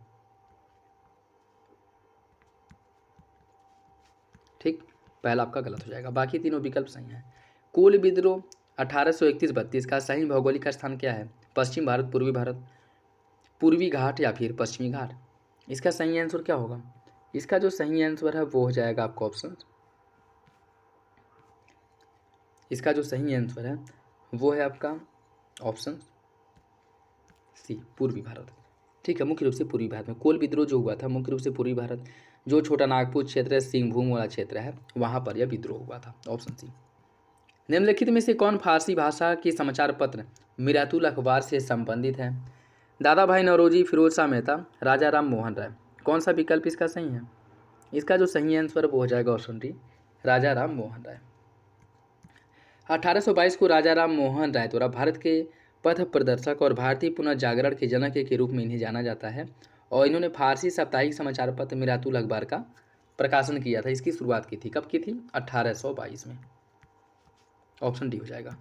ठीक, पहला आपका गलत हो जाएगा, बाकी तीनों विकल्प सही हैं। कोल विद्रोह 1831-32 का सही भौगोलिक स्थान क्या है? पश्चिम भारत, पूर्वी भारत, पूर्वी घाट या फिर पश्चिमी घाट? इसका सही आंसर क्या होगा? इसका जो सही आंसर है वो हो जाएगा आपका ऑप्शन, इसका जो सही आंसर है वो है आपका ऑप्शन सी, पूर्वी भारत। ठीक है, मुख्य रूप से पूर्वी भारत में कोल विद्रोह जो हुआ था मुख्य रूप से पूर्वी भारत, जो छोटा नागपुर क्षेत्र है, सिंहभूम वाला क्षेत्र है, वहाँ पर यह विद्रोह हुआ था। Option C. निम्नलिखित में से कौन फारसी भाषा के समाचार पत्र मिरातुल अखबार से संबंधित है? दादा भाई नौरोजी, फिरोज शाह मेहता, राजा राम मोहन राय। कौन सा विकल्प इसका सही है? इसका जो सही आंसर वो हो जाएगा ऑप्शन डी, राजा राम मोहन राय। 1822 को राजा राम मोहन राय द्वारा भारत के पथ प्रदर्शक और भारतीय पुनर्जागरण के जनक के रूप में इन्हें जाना जाता है, और इन्होंने फारसी साप्ताहिक समाचार पत्र मिरातुल अखबार का प्रकाशन किया था। इसकी शुरुआत की थी, कब की थी? 1822 में। ऑप्शन डी हो जाएगा।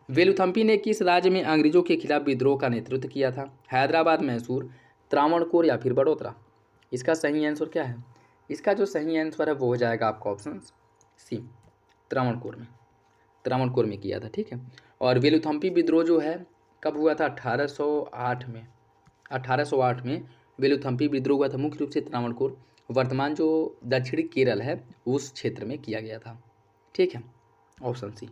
वेलुथम्पी ने किस राज्य में अंग्रेजों के खिलाफ विद्रोह का नेतृत्व किया था? हैदराबाद, मैसूर, त्रावणकोर या फिर बड़ोदरा? इसका सही आंसर क्या है? इसका जो सही आंसर है वो हो जाएगा आपका ऑप्शन सी, त्रावणकोर में, त्रावणकोर में किया था। ठीक है, और वेलुथम्पी विद्रोह जो है कब हुआ था? 1808 में। 1808 में वेलुथम्पी विद्रोह हुआ था, मुख्य रूप से त्रावणकोर, वर्तमान जो दक्षिणी केरल है उस क्षेत्र में किया गया था। ठीक है, ऑप्शन सी।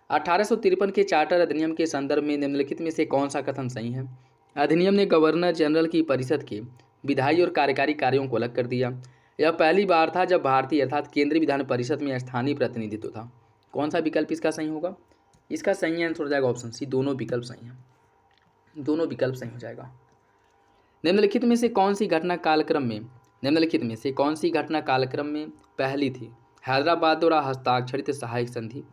1853 के चार्टर अधिनियम के संदर्भ में निम्नलिखित में से कौन सा कथन सही है? अधिनियम ने गवर्नर जनरल की परिषद के विधायी और कार्यकारी कार्यों को अलग कर दिया। यह पहली बार था जब भारतीय अर्थात केंद्रीय विधान परिषद में स्थानीय प्रतिनिधित्व था। कौन सा विकल्प इसका सही होगा? इसका सही आंसर हो जाएगा ऑप्शन सी, दोनों विकल्प सही हैं, दोनों विकल्प सही हो जाएगा। निम्नलिखित में से कौन सी घटना कालक्रम में पहली थी? हैदराबाद द्वारा हस्ताक्षरित सहायक संधि,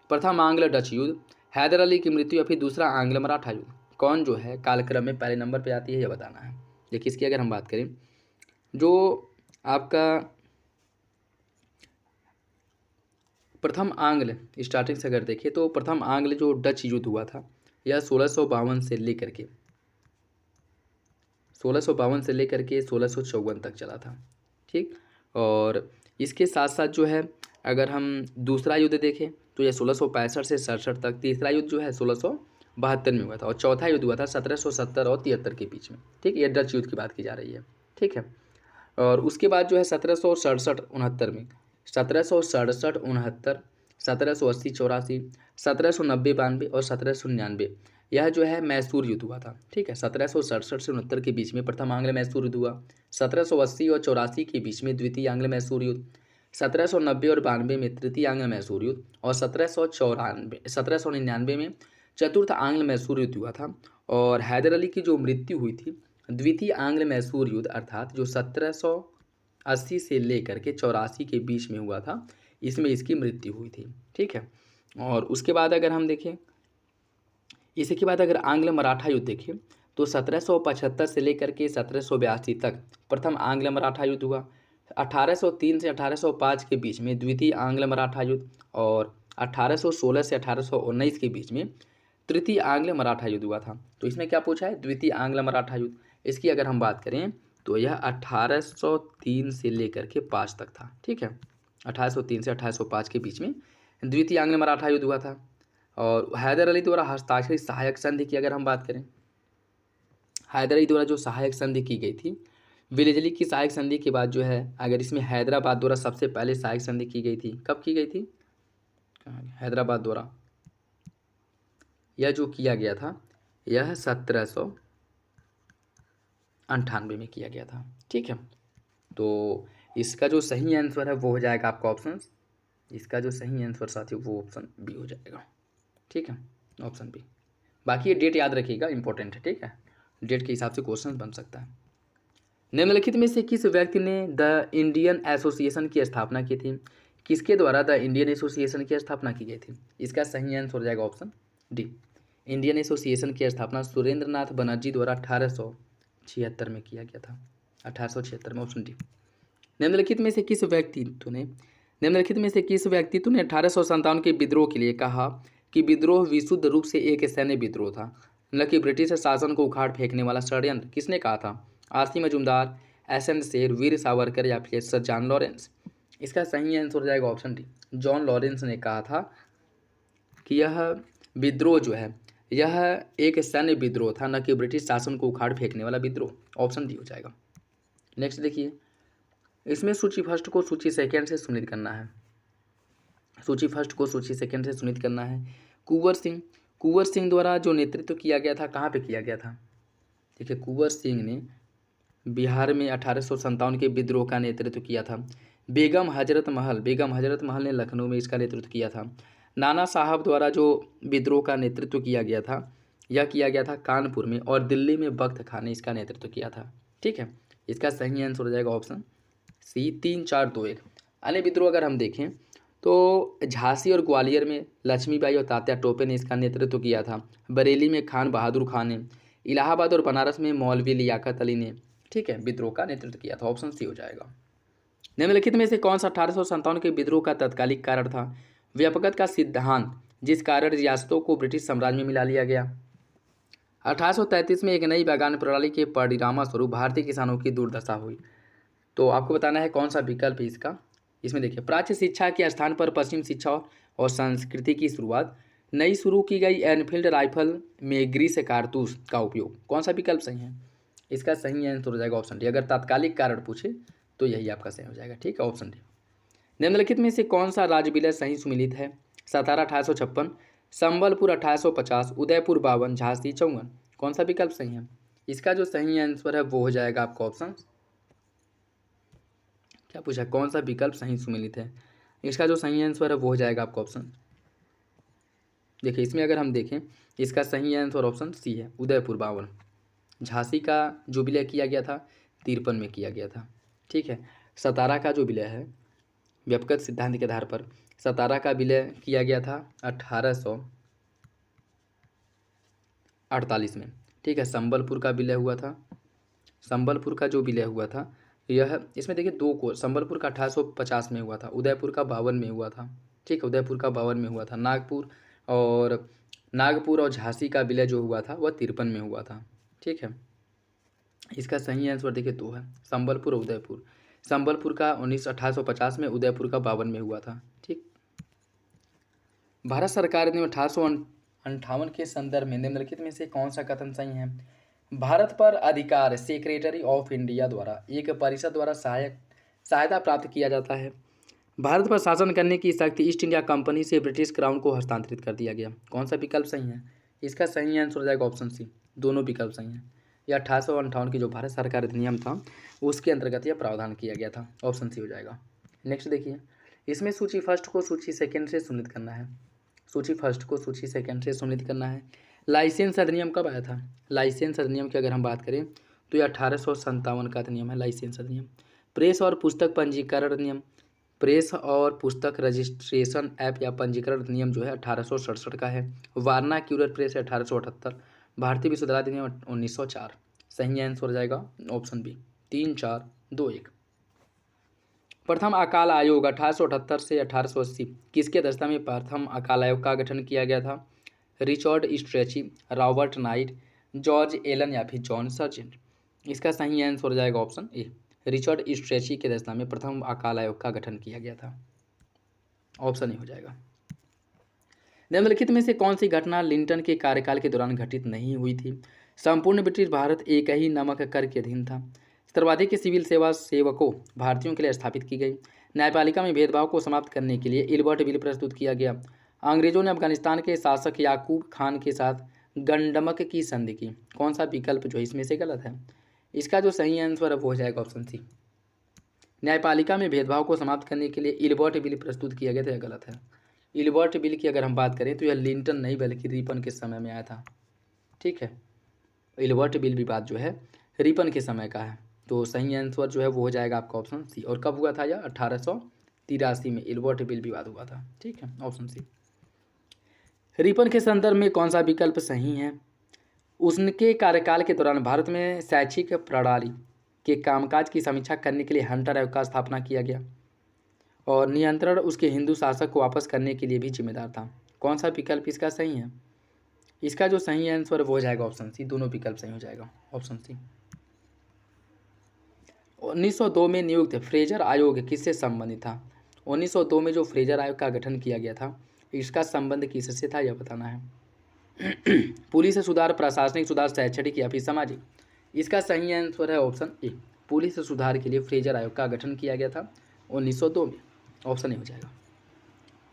प्रथम आंग्ल डच युद्ध, हैदर अली की मृत्यु या फिर दूसरा आंग्ल मराठा युद्ध? कौन जो है कालक्रम में पहले नंबर पे आती है, यह बताना है। देखिए इसकी अगर हम बात करें, जो आपका प्रथम आंग्ल स्टार्टिंग से अगर देखें तो प्रथम आंग्ल जो डच युद्ध हुआ था यह 1652 से लेकर के 1654 तक चला था। ठीक, और इसके साथ साथ जो है अगर हम दूसरा युद्ध देखें तो यह 1665 से 67 तक, तीसरा युद्ध जो है 1672 में हुआ था, और चौथा युद्ध हुआ था 1770 और 73 के बीच में। ठीक, ये डच युद्ध की बात की जा रही है। ठीक है, और उसके बाद जो है 1767-69 में, 1767-69, 1780-84, 1790-92 और 1799 यह जो है मैसूर युद्ध हुआ था। ठीक है, 1767 से 69 के बीच में प्रथम आंग्ल मैसूर युद्ध हुआ, 1780 और 84 के बीच में द्वितीय आंग्ल मैसूर युद्ध, 1790 और 92 में तृतीय आंग्ल मैसूर युद्ध, और 1799 में चतुर्थ आंग्ल मैसूर युद्ध हुआ था। और हैदर अली की जो मृत्यु हुई थी द्वितीय आंग्ल मैसूर युद्ध अर्थात जो 1780 से लेकर के 84 के बीच में हुआ था, इसमें इसकी मृत्यु हुई थी। ठीक है, और उसके बाद अगर हम देखें, इसके बाद अगर आंग्ल मराठा युद्ध देखें तो 1775 से लेकर के 1782 तक प्रथम आंग्ल मराठा युद्ध हुआ, 1803 से 1805 के बीच में द्वितीय आंग्ल मराठा युद्ध, और 1816 से 1819 के बीच में तृतीय आंग्ल मराठा युद्ध हुआ था। तो इसमें क्या पूछा है? द्वितीय आंग्ल मराठा युद्ध। इसकी अगर हम बात करें तो यह 1803 से लेकर के 5 तक था। ठीक है, 1803 से 1805 के बीच में द्वितीय आंग्ल मराठा युद्ध हुआ था। और हैदर अली द्वारा हस्ताक्षरित सहायक संधि की अगर हम बात करें, हैदर अली द्वारा जो सहायक संधि की गई थी, वेलेस्ली की सहायक संधि के बाद जो है अगर इसमें हैदराबाद द्वारा सबसे पहले सहायक संधि की गई थी, कब की गई थी? हैदराबाद द्वारा, यह जो किया गया था यह 1798 में किया गया था। ठीक है, तो इसका जो सही आंसर है वो हो जाएगा आपका ऑप्शन, इसका जो सही आंसर साथियों वो ऑप्शन बी हो जाएगा। ठीक है, ऑप्शन बी। बाकी ये डेट याद रखिएगा, इंपॉर्टेंट है। ठीक है, डेट के हिसाब से क्वेश्चन बन सकता है। निम्नलिखित में से किस व्यक्ति ने द इंडियन एसोसिएशन की स्थापना की थी? किसके द्वारा द इंडियन एसोसिएशन की स्थापना की गई थी? इसका सही आंसर हो जाएगा ऑप्शन डी। इंडियन एसोसिएशन की स्थापना सुरेंद्र नाथ बनर्जी द्वारा 1876 में किया गया था, 1876 में, ऑप्शन डी। निम्नलिखित में से किस व्यक्तित्व ने 1857 के विद्रोह के लिए कहा कि विद्रोह विशुद्ध रूप से एक सैन्य विद्रोह था, न कि ब्रिटिश शासन को उखाड़ फेंकने वाला षड्यंत्र? किसने कहा था? आरसी मजूमदार, एसएन शेर, वीर सावरकर या फिर सर जॉन लॉरेंस? इसका सही आंसर हो जाएगा ऑप्शन डी। जॉन लॉरेंस ने कहा था कि यह विद्रोह जो है यह एक सैन्य विद्रोह था, न कि ब्रिटिश शासन को उखाड़ फेंकने वाला विद्रोह। ऑप्शन डी हो जाएगा। नेक्स्ट देखिए, इसमें सूची फर्स्ट को सूची सेकेंड से सुनित करना है। सूची फर्स्ट को सूची सेकेंड से सुनित करना है। कुंवर सिंह द्वारा जो नेतृत्व किया गया था, कहाँ पे किया गया था? देखिए, कुंवर सिंह ने बिहार में 1857 के विद्रोह का नेतृत्व किया था। बेगम हजरत महल ने लखनऊ में इसका नेतृत्व किया था। नाना साहब द्वारा जो विद्रोह का नेतृत्व किया गया था, यह किया गया था कानपुर में, और दिल्ली में बख्त खान ने इसका नेतृत्व किया था। ठीक है, इसका सही आंसर हो जाएगा ऑप्शन सी, 3 4 2 1। अन्य विद्रोह अगर हम देखें तो झांसी और ग्वालियर में लक्ष्मीबाई और तात्या टोपे ने इसका नेतृत्व किया था। बरेली में खान बहादुर खान ने, इलाहाबाद और बनारस में मौलवी लियाकत अली ने, ठीक है, विद्रोह का नेतृत्व किया था। ऑप्शन सी हो जाएगा। निम्नलिखित में से कौन सा 1857 के विद्रोह का तत्कालिक कारण था? व्यापकता का सिद्धांत, जिस कारण रियासतों को ब्रिटिश साम्राज्य में मिला लिया गया। 1833 में एक नई बागान प्रणाली के परिणामस्वरूप भारतीय किसानों की दुर्दशा हुई। तो आपको बताना है कौन सा विकल्प है इसका। इसमें देखिए, प्राच्य शिक्षा के स्थान पर पश्चिम शिक्षा और संस्कृति की शुरुआत, नई शुरू की गई एनफील्ड राइफल में ग्रीस कारतूस का उपयोग। कौन सा विकल्प सही है? इसका सही आंसर हो जाएगा ऑप्शन डी। अगर तात्कालिक कारण पूछे तो यही आपका सही हो जाएगा। ठीक है, ऑप्शन डी। निम्नलिखित में से कौन सा राज्य विलय सही सुमिलित है? सतारा 1856, संबलपुर 1850, उदयपुर 52, झांसी 54। कौन सा विकल्प सही है? इसका जो सही आंसर है वो हो जाएगा आपका ऑप्शन, क्या पूछा, कौन सा विकल्प सही सुमिलित है? इसका जो सही आंसर है वो हो जाएगा आपका ऑप्शन, देखिए इसमें अगर हम देखें इसका सही आंसर ऑप्शन सी है, उदयपुर 52। झांसी का जो विलय किया गया था 53 में किया गया था। ठीक है, सतारा का जो विलय है व्यापक सिद्धांत के आधार पर सतारा का विलय किया गया था 1848 में। ठीक है, संबलपुर का विलय हुआ था, संबलपुर का जो विलय हुआ था यह, इसमें देखिए दो को, संबलपुर का 1850 में हुआ था, उदयपुर का 52 में हुआ था। ठीक है, उदयपुर का 52 में हुआ था। नागपुर और झांसी का विलय जो हुआ था वह 53 में हुआ था। ठीक है, इसका सही आंसर देखिए दो है, संबलपुर और उदयपुर। संबलपुर का 1850 में, उदयपुर का 52 में हुआ था। ठीक, भारत सरकार ने 1858 के संदर्भ में निम्नलिखित में से कौन सा कथन सही है? भारत पर अधिकार सेक्रेटरी ऑफ इंडिया द्वारा एक परिषद द्वारा सहायता प्राप्त किया जाता है। भारत पर शासन करने की शक्ति ईस्ट इंडिया कंपनी से ब्रिटिश क्राउन को हस्तांतरित कर दिया गया। कौन सा विकल्प सही है? इसका सही आंसर हो जाएगा ऑप्शन सी, दोनों विकल्प सही हैं। यह 1858 की जो भारत सरकार अधिनियम था उसके अंतर्गत यह प्रावधान किया गया था। ऑप्शन सी हो जाएगा। नेक्स्ट देखिए, इसमें सूची फर्स्ट को सूची सेकेंड से सुनित करना है। सूची फर्स्ट को सूची सेकेंड से सुनित करना है। लाइसेंस अधिनियम कब आया था? लाइसेंस अधिनियम की अगर हम बात करें तो यह 1857 का अधिनियम है, लाइसेंस अधिनियम। प्रेस और पुस्तक पंजीकरण अधिनियम, प्रेस और पुस्तक रजिस्ट्रेशन ऐप या पंजीकरण अधिनियम जो है 1867 का है। Vernacular press 1878। भारतीय विश्वविद्यालय अधिनियम 1904। सही आंसर हो जाएगा ऑप्शन बी, 3 4 2 1। प्रथम अकाल आयोग 1878 से 1880 किसके अध्यक्षता में प्रथम अकाल आयोग का गठन किया गया था? Richard Strachey, Robert Knight, George Allen या फिर जॉन सर्जेंट? इसका सही आंसर हो जाएगा ऑप्शन ए, रिचर्ड स्ट्रेची के अध्यक्षता में प्रथम अकाल आयोग का गठन किया गया था। ऑप्शन ए हो जाएगा। निम्नलिखित में से कौन सी घटना लिंटन के कार्यकाल के दौरान घटित नहीं हुई थी? संपूर्ण ब्रिटिश भारत एक ही नमक कर के अधीन था। सर्वाधिक सिविल सेवा सेवकों भारतीयों के लिए स्थापित की गई। न्यायपालिका में भेदभाव को समाप्त करने के लिए इल्बर्ट बिल प्रस्तुत किया गया। अंग्रेजों ने अफगानिस्तान के शासक याकूब खान के साथ गंडमक की संधि की। कौन सा विकल्प जो है इसमें से गलत है? इसका जो सही आंसर है वो हो जाएगा ऑप्शन सी। न्यायपालिका में भेदभाव को समाप्त करने के लिए इल्बर्ट बिल प्रस्तुत किया गया था, यह गलत है। इल्बर्ट बिल की अगर हम बात करें तो यह लिंटन नहीं बल्कि रिपन के समय में आया था। ठीक है, इल्बर्ट बिल विवाद जो है रिपन के समय का है। तो सही आंसर जो है वो हो जाएगा आपका ऑप्शन सी। और कब हुआ था यह? 1883 में इल्बर्ट बिल विवाद हुआ था। ठीक है, ऑप्शन सी। रिपन के संदर्भ में कौन सा विकल्प सही है? उनके कार्यकाल के दौरान भारत में शैक्षिक प्रणाली के कामकाज की समीक्षा करने के लिए हंटर आयोग का स्थापना किया गया और नियंत्रण उसके हिंदू शासक को वापस करने के लिए भी जिम्मेदार था। कौन सा विकल्प इसका सही है? इसका जो सही आंसर वो हो जाएगा ऑप्शन सी। दोनों विकल्प सही हो जाएगा, ऑप्शन सी। 1902 में नियुक्त फ्रेजर आयोग किससे संबंधित था? 1902 में जो फ्रेजर आयोग का गठन किया गया था, इसका संबंध किससे था यह बताना है। पुलिस सुधार, प्रशासनिक सुधार, शैक्षणिक या फिर सामाजिक? इसका सही आंसर है ऑप्शन ए। पुलिस सुधार के लिए फ्रेजर आयोग का गठन किया गया था 1902 में। ऑप्शन ए हो जाएगा।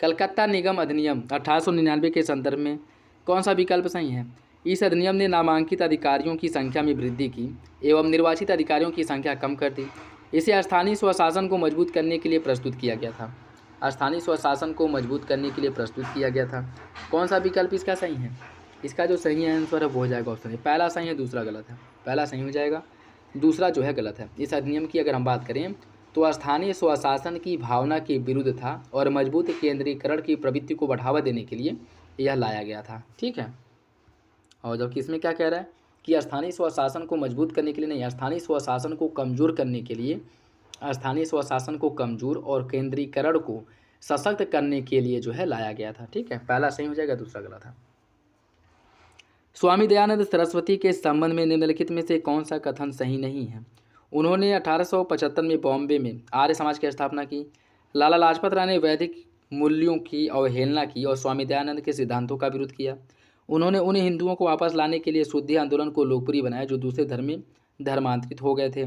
कलकत्ता निगम अधिनियम 1899 के संदर्भ में कौन सा विकल्प सही है? इस अधिनियम ने नामांकित अधिकारियों की संख्या में वृद्धि की एवं निर्वाचित अधिकारियों की संख्या कम कर दी। इसे स्थानीय स्वशासन को मजबूत करने के लिए प्रस्तुत किया गया था। स्थानीय स्वशासन को मजबूत करने के लिए प्रस्तुत किया गया था। कौन सा विकल्प इसका सही है? इसका जो सही आंसर है वो हो जाएगा ऑप्शन ए। पहला सही है, दूसरा गलत है। पहला सही हो जाएगा, दूसरा जो है गलत है। इस अधिनियम की अगर हम बात करें तो स्थानीय स्वशासन की भावना के विरुद्ध था और मजबूत केंद्रीकरण की प्रवृत्ति को बढ़ावा देने के लिए यह लाया गया था। ठीक है, और जबकि इसमें क्या कह रहा है कि स्थानीय स्वशासन को मजबूत करने के लिए नहीं, स्थानीय स्वशासन को कमज़ोर करने के लिए, स्थानीय स्वशासन को कमज़ोर और केंद्रीकरण को सशक्त करने के लिए जो है लाया गया था। ठीक है, पहला सही हो जाएगा, दूसरा गलत है। स्वामी दयानंद सरस्वती के संबंध में निम्नलिखित में से कौन सा कथन सही नहीं है? उन्होंने 1875 में बॉम्बे में आर्य समाज की स्थापना की। लाला लाजपत राय ने वैदिक मूल्यों की अवहेलना की और स्वामी दयानंद के सिद्धांतों का विरोध किया। उन्होंने उन हिंदुओं को वापस लाने के लिए शुद्धि आंदोलन को लोकप्रिय बनाया जो दूसरे धर्म में धर्मांतरित हो गए थे।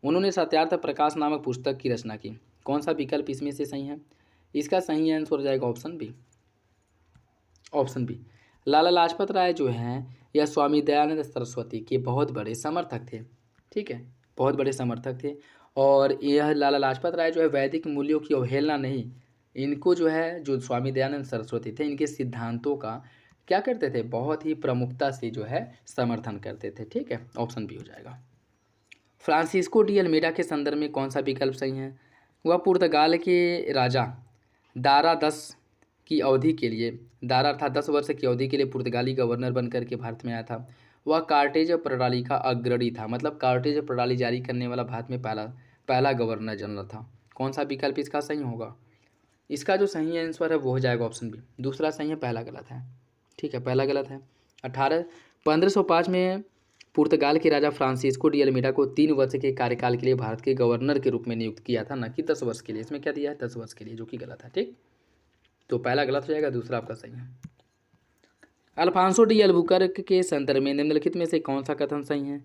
उन्होंने सत्यार्थ प्रकाश नामक पुस्तक की रचना की। कौन सा विकल्प इसमें से सही है? इसका सही आंसर हो जाएगा option B. Option B, Lala Lajpat Rai जो हैं यह स्वामी दयानंद सरस्वती के बहुत बड़े समर्थक थे। ठीक है, बहुत बड़े समर्थक थे। और यह लाला लाजपत राय जो है वैदिक मूल्यों की अवहेलना नहीं, इनको जो है जो स्वामी दयानंद सरस्वती थे इनके सिद्धांतों का क्या करते थे, बहुत ही प्रमुखता से जो है समर्थन करते थे। ठीक है, ऑप्शन बी हो जाएगा। फ्रांसिस्को डी अल्मेडा के संदर्भ में कौन सा विकल्प सही है? वह पुर्तगाल के राजा दारा 10 की अवधि के लिए, दारा अर्थात 10 वर्ष की अवधि के लिए पुर्तगाली गवर्नर बनकर के भारत में आया था। वह कार्टेज प्रणाली का अग्रणी था, मतलब कार्टेज प्रणाली जारी करने वाला भारत में पहला गवर्नर जनरल था। कौन सा विकल्प इसका सही होगा? इसका जो सही आंसर है वो हो जाएगा ऑप्शन बी। दूसरा सही है, पहला गलत है। ठीक है, पहला गलत है। 1505 में पुर्तगाल के राजा फ्रांसिस्को डी अल्मेडा को 3 वर्ष के कार्यकाल के लिए भारत के गवर्नर के रूप में नियुक्त किया था, न कि 10 वर्ष के लिए। इसमें क्या दिया है? 10 वर्ष के लिए, जो कि गलत है। ठीक, तो पहला गलत हो जाएगा, दूसरा आपका सही है। अल्फांसो डी अल्बुकर्क के संदर्भ में निम्नलिखित में से कौन सा कथन सही है?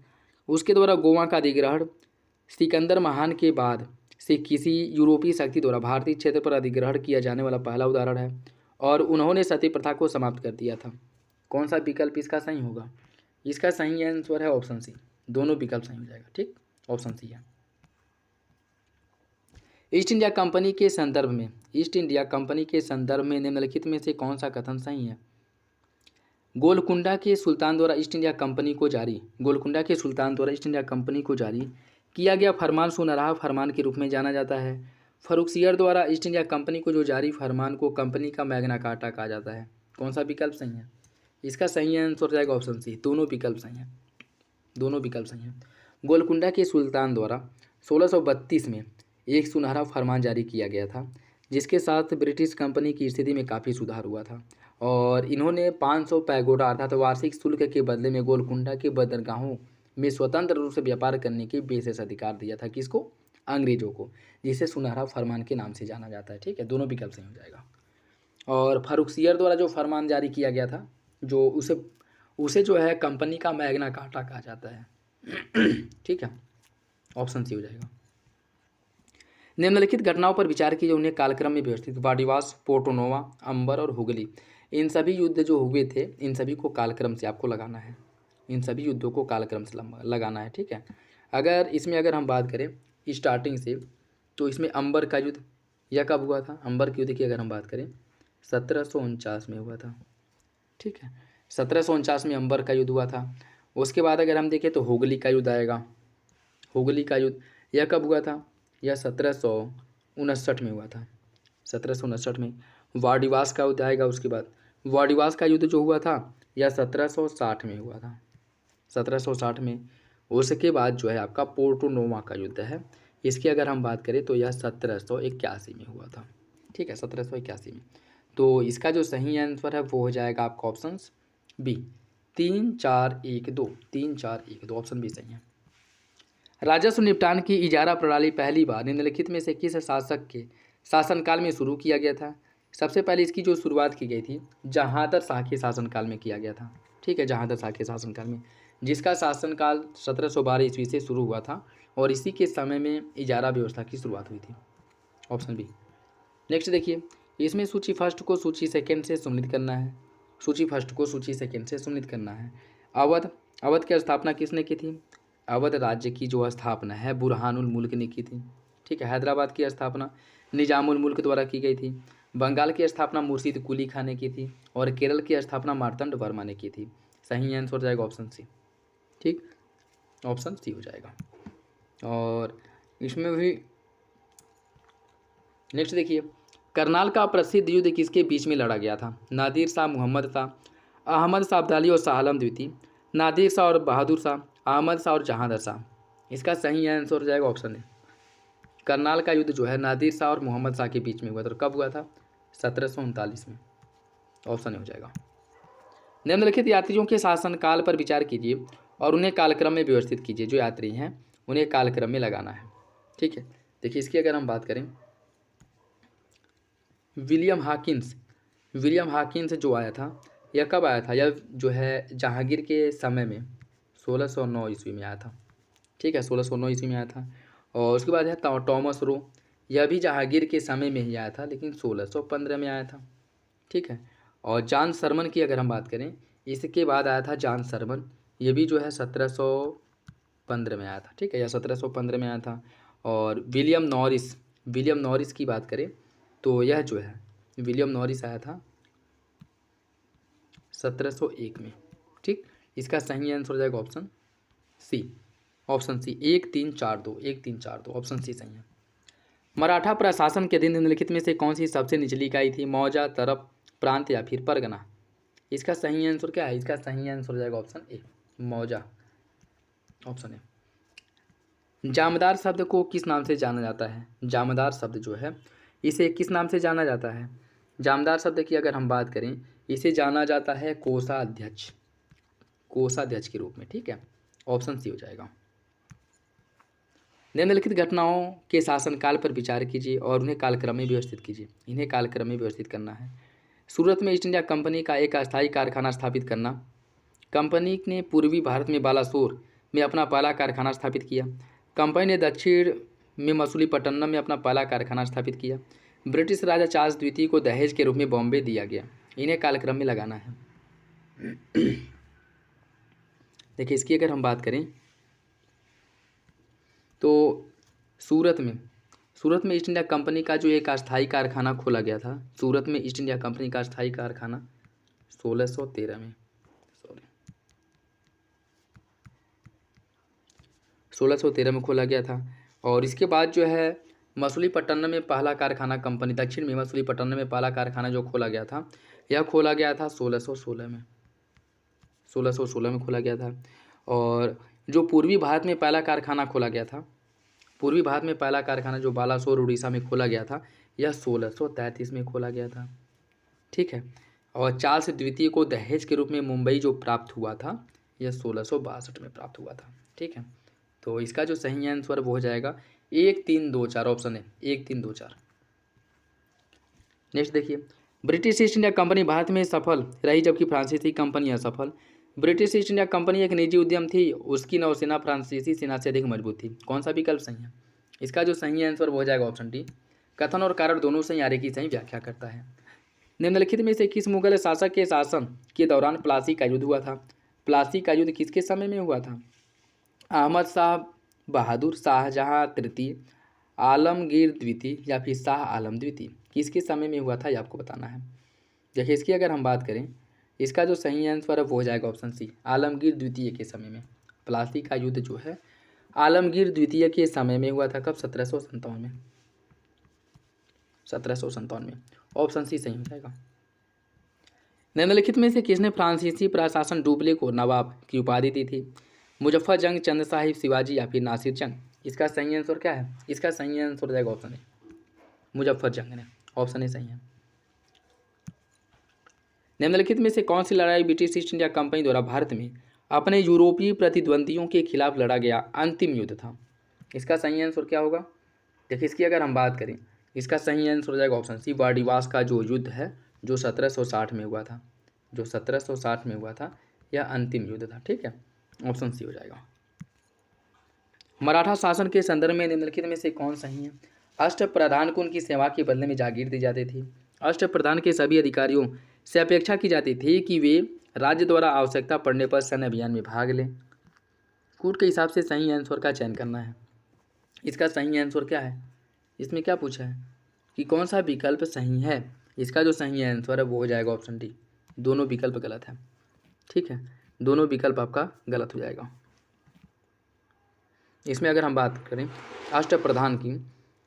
उसके द्वारा गोवा का अधिग्रहण सिकंदर महान के बाद से किसी यूरोपीय शक्ति द्वारा भारतीय क्षेत्र पर अधिग्रहण किया जाने वाला पहला उदाहरण है और उन्होंने सती प्रथा को समाप्त कर दिया था। कौन सा विकल्प इसका सही होगा? इसका सही आंसर है ऑप्शन सी। दोनों विकल्प सही हो जाएगा। ठीक, ऑप्शन सी है। ईस्ट इंडिया कंपनी के संदर्भ में, ईस्ट इंडिया कंपनी के संदर्भ में निम्नलिखित में से कौन सा कथन सही है? गोलकुंडा के सुल्तान द्वारा ईस्ट इंडिया कंपनी को जारी, गोलकुंडा के सुल्तान द्वारा ईस्ट इंडिया कंपनी को जारी किया गया फरमान सुनहरा फरमान के रूप में जाना जाता है। फरुखसियर द्वारा ईस्ट इंडिया कंपनी को जो जारी फरमान को कंपनी का मैग्ना कार्टा कहा जाता है। कौन सा विकल्प सही है? इसका सही आंसर हो जाएगा ऑप्शन सी। दोनों विकल्प सही हैं, दोनों विकल्प सही हैं। गोलकुंडा के सुल्तान द्वारा 1632 में एक सुनहरा फरमान जारी किया गया था जिसके साथ ब्रिटिश कंपनी की स्थिति में काफ़ी सुधार हुआ था और इन्होंने 500 पैगोडा अर्थात वार्षिक शुल्क के बदले में गोलकुंडा के बंदरगाहों में स्वतंत्र रूप से व्यापार करने की विशेष अधिकार दिया था। किसको? अंग्रेजों को, जिसे सुनहरा फरमान के नाम से जाना जाता है। ठीक है, दोनों विकल्प सही हो जाएगा। और फरुखसियर द्वारा जो फरमान जारी किया गया था, जो उसे जो है कंपनी का मैग्ना कार्टा कहा जाता है। ठीक है, ऑप्शन सी हो जाएगा। निम्नलिखित घटनाओं पर विचार कीजिए, उन्हें कालक्रम में व्यवस्थित। वाडिवास, पोर्टोनोवा, अंबर और हुगली, इन सभी युद्ध जो हुए थे, इन सभी को कालक्रम से आपको लगाना है। इन सभी युद्धों को कालक्रम से लगाना है, ठीक है। अगर हम बात करें स्टार्टिंग से, तो इसमें अंबर का युद्ध यह कब हुआ था? अंबर के युद्ध की अगर हम बात करें 1749 में हुआ था, ठीक है। 1749 में अंबर का युद्ध हुआ था। उसके बाद अगर हम देखें तो हुगली का युद्ध आएगा। हुगली का युद्ध यह कब हुआ था? यह 1759 में हुआ था, 1759 में। वाडिवास का युद्ध आएगा। उसके बाद वाडिवास का युद्ध जो हुआ था यह 1760 में हुआ था, 1760 में। उसके बाद जो है आपका पोर्टोनोवा का युद्ध है, इसकी अगर हम बात करें तो यह 1781 में हुआ था, ठीक है, 1781 में। तो इसका जो सही आंसर है वो हो जाएगा आपका ऑप्शन बी, 3 4 1 2, 3 4 1 2, ऑप्शन बी सही है। राजस्व निपटान की इजारा प्रणाली पहली बार निम्नलिखित में से किस शासक के शासनकाल में शुरू किया गया था? सबसे पहले इसकी जो शुरुआत की गई थी जहांगीर शाह के शासनकाल में किया गया था, ठीक है, जहांगीर शाह के शासनकाल में, जिसका शासनकाल 1712 ईस्वी से शुरू हुआ था और इसी के समय में इजारा व्यवस्था की शुरुआत हुई थी, ऑप्शन बी। नेक्स्ट देखिए, इसमें सूची फर्स्ट को सूची सेकेंड से सम्मिलित करना है। सूची फर्स्ट को सूची सेकेंड से सम्मिलित करना है। अवध की स्थापना किसने की थी? अवध राज्य की जो स्थापना है बुरहानुल मुल्क ने की थी, ठीक है। हैदराबाद की स्थापना निजामुल मुल्क द्वारा की गई थी। बंगाल की स्थापना मुर्शीद कुली खान ने की थी और केरल की स्थापना मार्तंड वर्मा ने की थी। सही आंसर हो जाएगा ऑप्शन सी, ठीक, ऑप्शन सी हो जाएगा। और इसमें भी नेक्स्ट देखिए, करनाल का प्रसिद्ध युद्ध किसके बीच में लड़ा गया था? नादिर शाह मोहम्मद शाह, अहमद शाह अब्दाली और शाह आलम द्वितीय, नादिर शाह और बहादुर शाह, अहमद शाह और जहांगीर शाह। इसका सही आंसर हो जाएगा ऑप्शन ए। करनाल का युद्ध जो है नादिर शाह और मोहम्मद शाह के बीच में हुआ था। कब हुआ था? 1739 में, ऑप्शन ए हो जाएगा। निम्नलिखित यात्रियों के शासनकाल पर विचार कीजिए और उन्हें कालक्रम में व्यवस्थित कीजिए। जो यात्री हैं उन्हें कालक्रम में लगाना है, ठीक है। देखिए, इसकी अगर हम बात करें, विलियम हाकिन्स जो आया था, यह कब आया था? यह जो है जहांगीर के समय में 1609 ईस्वी में आया था, ठीक है, 1609 ईस्वी में आया था। और उसके बाद है टॉमस रो, यह भी जहांगीर के समय में ही आया था लेकिन 1615 में आया था, ठीक है। और जॉन सरमन की अगर हम बात करें, इसके बाद आया था जॉन सरमन, ये भी जो है 1715 में आया था, ठीक है, यह 1715 में आया था। और विलियम नॉरिस की बात करें तो यह जो है विलियम नॉरिस आया था 1701 में, ठीक। इसका सही आंसर हो जाएगा ऑप्शन सी, 1 3 4 2, 1 3 4 2, ऑप्शन सी सही है। मराठा प्रशासन के अधीन निम्नलिखित में से कौन सी सबसे निचली इकाई थी? मौजा, तरफ, प्रांत या फिर परगना? इसका सही आंसर क्या है? इसका सही आंसर हो जाएगा ऑप्शन ए, मौजा, ऑप्शन ए। जामदार शब्द को किस नाम से जाना जाता है? जामदार शब्द जो है इसे किस नाम से जाना जाता है? जामदार शब्द की अगर हम बात करें, इसे जाना जाता है कोषाध्यक्ष के रूप में, ठीक है, ऑप्शन सी हो जाएगा। निम्नलिखित घटनाओं के शासनकाल पर विचार कीजिए और उन्हें कालक्रम में व्यवस्थित कीजिए। इन्हें कालक्रम में व्यवस्थित करना है। सूरत में ईस्ट इंडिया कंपनी का एक अस्थायी कारखाना स्थापित करना। कंपनी ने पूर्वी भारत में बालासोर में अपना पहला कारखाना स्थापित किया। कंपनी ने दक्षिण में मसूलीपट्टनम में अपना पहला कारखाना स्थापित किया। ब्रिटिश राजा चार्ल्स द्वितीय को दहेज के रूप में बॉम्बे दिया गया। इन्हें कालक्रम में लगाना है। देखिए, इसकी अगर हम बात करें तो सूरत में ईस्ट इंडिया कंपनी का जो एक अस्थायी कारखाना खोला गया था, सूरत में ईस्ट इंडिया कंपनी का अस्थायी कारखाना 1613 में खोला गया था। और इसके बाद जो है मसूलीपट्टनम में पहला कारखाना कंपनी, दक्षिण में मसूलीपट्टनम में पहला कारखाना जो खोला गया था, यह खोला गया था 1616 में खोला गया था। और जो पूर्वी भारत में पहला कारखाना खोला गया था, पूर्वी भारत में पहला कारखाना जो बालासोर उड़ीसा में खोला गया था, यह 1633 में खोला गया था, ठीक है। और चार्ल्स द्वितीय को दहेज के रूप में मुंबई जो प्राप्त हुआ था, यह 1662 में प्राप्त हुआ था, ठीक है। तो इसका जो सही आंसर वो हो जाएगा 1 3 2 4, ऑप्शन है 1 3 2 4। नेक्स्ट देखिए, British east India company Bharat में सफल रही जबकि फ्रांसीसी कंपनी असफल। ब्रिटिश ईस्ट इंडिया कंपनी एक निजी उद्यम थी, उसकी नौसेना फ्रांसीसी सेना से अधिक मजबूत थी। कौन सा विकल्प सही है? इसका जो सही आंसर वो हो जाएगा ऑप्शन डी। कथन और कारण दोनों से आर्य की सही व्याख्या करता है। निम्नलिखित में से किस मुगल शासक के शासन के दौरान प्लासी का युद्ध हुआ था? प्लासी का युद्ध किसके समय में हुआ था? अहमद शाह बहादुर, शाहजहां तृतीय, आलमगीर द्वितीय या फिर शाह आलम द्वितीय? किसके समय में हुआ था ये आपको बताना है। देखिए इसकी अगर हम बात करें, इसका जो सही आंसर है वो हो जाएगा ऑप्शन सी, आलमगीर द्वितीय के समय में। प्लासी का युद्ध जो है आलमगीर द्वितीय के समय में हुआ था। कब? 1757 में। 1757 में। ऑप्शन सी सही हो जाएगा। निम्नलिखित में से किसने फ्रांसीसी प्रशासन डुबले को नवाब की उपाधि दी थी? मुजफ्फर जंग, चंद साहिब, शिवाजी या फिर नासिर जंग? इसका सही आंसर क्या है? इसका सही आंसर हो जाएगा ऑप्शन ए, मुजफ्फर जंग ने। ऑप्शन ए सही है। निम्नलिखित में से कौन सी लड़ाई ब्रिटिश ईस्ट इंडिया कंपनी द्वारा भारत में अपने यूरोपीय प्रतिद्वंदियों के खिलाफ लड़ा गया अंतिम युद्ध था? इसका सही आंसर क्या होगा? देखिए इसकी अगर हम बात करें, इसका सही आंसर हो जाएगा ऑप्शन सी, वार्डिवास का जो युद्ध है जो 1760 में हुआ था। जो 1760 में हुआ था यह अंतिम युद्ध था। ठीक है, ऑप्शन सी हो जाएगा। मराठा शासन के संदर्भ में निम्नलिखित में से कौन सही है? अष्टप्रधान को उनकी सेवा के बदले में जागीर दी जाती थी। अष्टप्रधान के सभी अधिकारियों से अपेक्षा की जाती थी कि वे राज्य द्वारा आवश्यकता पड़ने पर सैन्य अभियान में भाग लें। कूट के हिसाब से सही आंसर का चयन करना है। इसका सही आंसर क्या है? इसमें क्या पूछा है कि कौन सा विकल्प सही है? इसका जो सही आंसर है वो हो जाएगा ऑप्शन डी, दोनों विकल्प गलत है। ठीक है, दोनों विकल्प आपका गलत हो जाएगा। इसमें अगर हम बात करें अष्टप्रधान की,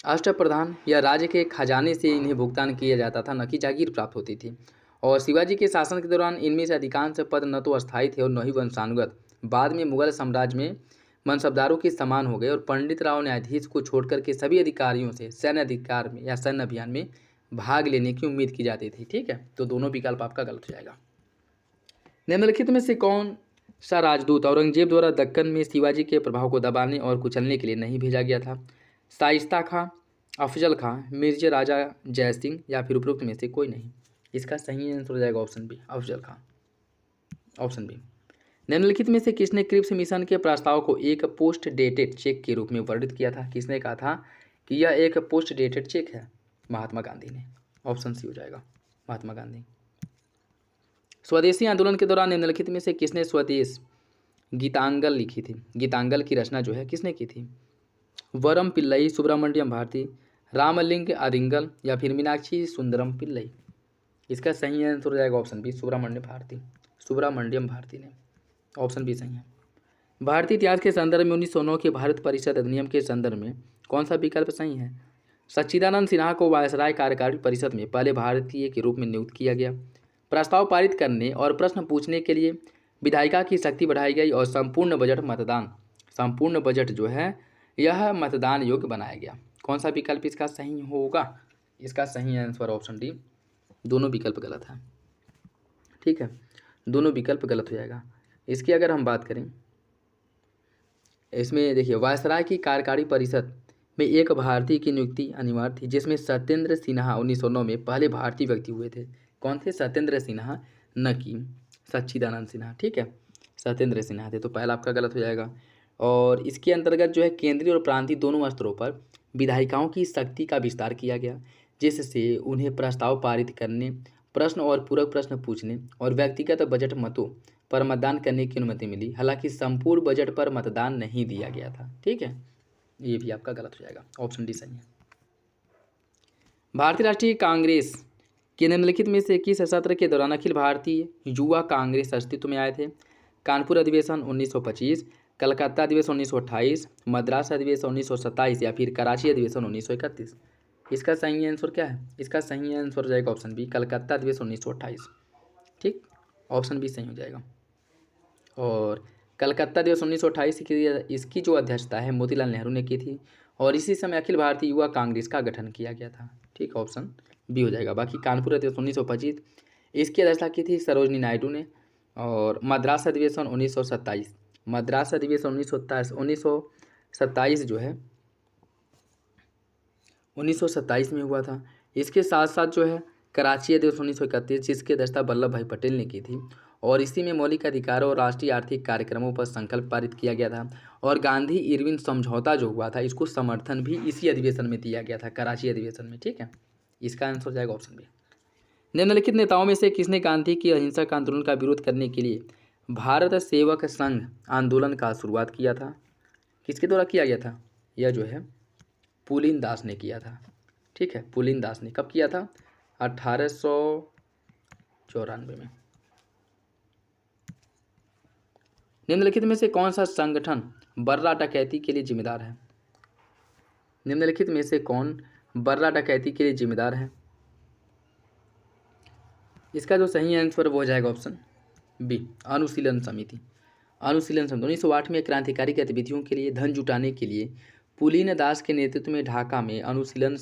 अष्टप्रधान या राज्य के खजाने से इन्हें भुगतान किया जाता था, न कि जागीर प्राप्त होती थी। और शिवाजी के शासन के दौरान इनमें से अधिकांश पद न तो अस्थायी थे और न ही वंशानुगत। बाद में मुगल साम्राज्य में मनसबदारों के समान हो गए और पंडित राव न्यायाधीश को छोड़कर के सभी अधिकारियों से सैन्य अधिकार में या सैन्य अभियान में भाग लेने की उम्मीद की जाती थी। ठीक है, तो दोनों विकल्प आपका गलत हो जाएगा। निम्नलिखित में से कौन सा राजदूत औरंगजेब द्वारा दक्कन में शिवाजी के प्रभाव को दबाने और कुचलने के लिए नहीं भेजा गया था? शाइस्ता खां, अफजल खां, मिर्जा राजा जय सिंह या फिर उपरोक्त में से कोई नहीं? इसका सही आंसर हो जाएगा option B, Afzal Khan. Option B. निम्नलिखित में से किसने क्रिप्स मिशन के प्रस्ताव को एक पोस्ट डेटेड चेक के रूप में वर्णित किया था? किसने कहा था कि यह एक पोस्ट डेटेड चेक है? महात्मा गांधी ने। ऑप्शन सी हो जाएगा, महात्मा गांधी। स्वदेशी आंदोलन के दौरान निम्नलिखित में से किसने स्वदेश गीतांजलि लिखी थी? गीतांजलि की रचना जो है किसने की थी? वरम पिल्लई, सुब्रमण्यम भारती, रामलिंग अरिंगल या फिर मीनाक्षी सुंदरम पिल्लई? इसका सही आंसर हो जाएगा ऑप्शन बी, सुब्रमण्यम भारती। सुब्रमण्यम भारती ने। ऑप्शन बी सही है। भारतीय इतिहास के संदर्भ में 1909 के भारत परिषद अधिनियम के संदर्भ में कौन सा विकल्प सही है? सच्चिदानंद सिन्हा को वायसराय कार्यकारी परिषद में पहले भारतीय के रूप में नियुक्त किया गया। प्रस्ताव पारित करने और प्रश्न पूछने के लिए विधायिका की शक्ति बढ़ाई गई और संपूर्ण बजट जो है यह मतदान योग्य बनाया गया। कौन सा विकल्प इसका सही होगा? इसका सही आंसर ऑप्शन डी, दोनों विकल्प गलत है। ठीक है, दोनों विकल्प गलत हो जाएगा। इसकी अगर हम बात करें, इसमें देखिए वायसराय की कार्यकारी परिषद में एक भारतीय की नियुक्ति अनिवार्य थी, जिसमें सत्येंद्र सिन्हा 1909 में पहले भारतीय व्यक्ति हुए थे। कौन थे? सत्येंद्र सिन्हा, न कि सच्चिदानंद सिन्हा। ठीक है, सत्येंद्र सिन्हा थे, तो पहला आपका गलत हो जाएगा। और इसके अंतर्गत जो है केंद्रीय और प्रांतीय दोनों स्तरों पर विधायिकाओं की शक्ति का विस्तार किया गया, जिससे उन्हें प्रस्ताव पारित करने, प्रश्न और पूरक प्रश्न पूछने और व्यक्तिगत बजट मतों पर मतदान करने की अनुमति मिली। हालांकि संपूर्ण बजट पर मतदान नहीं दिया गया था। ठीक है, ये भी आपका गलत हो जाएगा। ऑप्शन डी सही है। भारतीय राष्ट्रीय कांग्रेस के निम्नलिखित में से किस सत्र के दौरान अखिल भारतीय युवा कांग्रेस अस्तित्व में आए थे? कानपुर अधिवेशन 1925, कलकत्ता अधिवेशन 1928, मद्रास अधिवेशन 1927 या फिर कराची अधिवेशन 1931? इसका सही आंसर क्या है? इसका सही आंसर हो जाएगा ऑप्शन बी, कलकत्ता अधिवेशन 1928। ठीक, ऑप्शन बी सही हो जाएगा। और कलकत्ता दिवस 1928 की इसकी जो अध्यक्षता है मोतीलाल नेहरू ने की थी और इसी समय अखिल भारतीय युवा कांग्रेस का गठन किया गया था। ठीक, ऑप्शन बी हो जाएगा। बाकी कानपुर दिवस 1925 इसकी अध्यक्षता की थी सरोजनी नायडू ने। और मद्रास अधिवेशन 1927, मद्रास अधिवेशन 1927 जो है 1927 में हुआ था। इसके साथ साथ जो है कराची अधिवेशन 1931 जिसकी अध्यक्षता वल्लभ भाई पटेल ने की थी और इसी में मौलिक अधिकारों और राष्ट्रीय आर्थिक कार्यक्रमों पर संकल्प पारित किया गया था। और गांधी इरविन समझौता जो हुआ था, इसको समर्थन भी इसी अधिवेशन में दिया गया था, कराची अधिवेशन में। ठीक है, इसका आंसर हो जाएगा ऑप्शन बी। निम्नलिखित नेताओं में से किसने गांधी की अहिंसक आंदोलन का विरोध करने के लिए भारत सेवक संघ आंदोलन का शुरुआत किया था? किसके द्वारा किया गया था? यह जो है पुलिन दास ने किया था। ठीक है, पुलिन दास ने कब किया था? 1894 में। निम्नलिखित में से कौन सा संगठन बर्रा डकैती के लिए जिम्मेदार है? निम्नलिखित में से कौन बर्रा डकैती के लिए जिम्मेदार है? इसका जो सही आंसर वो हो जाएगा ऑप्शन बी, अनुशीलन समिति। अनुशीलन समिति 1908 में क्रांतिकारी गतिविधियों के लिए धन जुटाने के लिए पुलिन दास के नेतृत्व में ढाका में अनुशीलन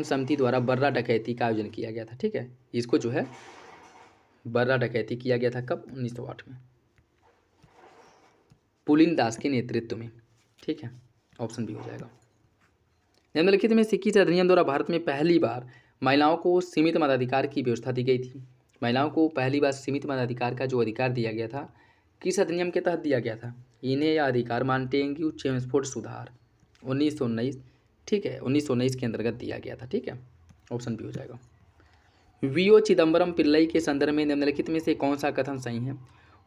समिति द्वारा बर्रा डकैती का आयोजन किया गया था। ठीक है, इसको जो है बर्रा डकैती किया गया था कब? 1908 में, पुलिन दास के नेतृत्व में। ठीक है, ऑप्शन बी हो जाएगा। निम्नलिखित में से किस अधिनियम द्वारा भारत में पहली बार महिलाओं को सीमित मताधिकार की व्यवस्था दी गई थी? महिलाओं को पहली बार सीमित मताधिकार का जो अधिकार दिया गया था, किस अधिनियम के तहत दिया गया था? इन्हें यह अधिकार मानते हैं कि चेम्सफोर्ड सुधार 1919, ठीक है, 1919 के अंतर्गत दिया गया था। ठीक है, ऑप्शन बी हो जाएगा। वीओ चिदम्बरम पिल्लई के संदर्भ में निम्नलिखित में से कौन सा कथन सही है?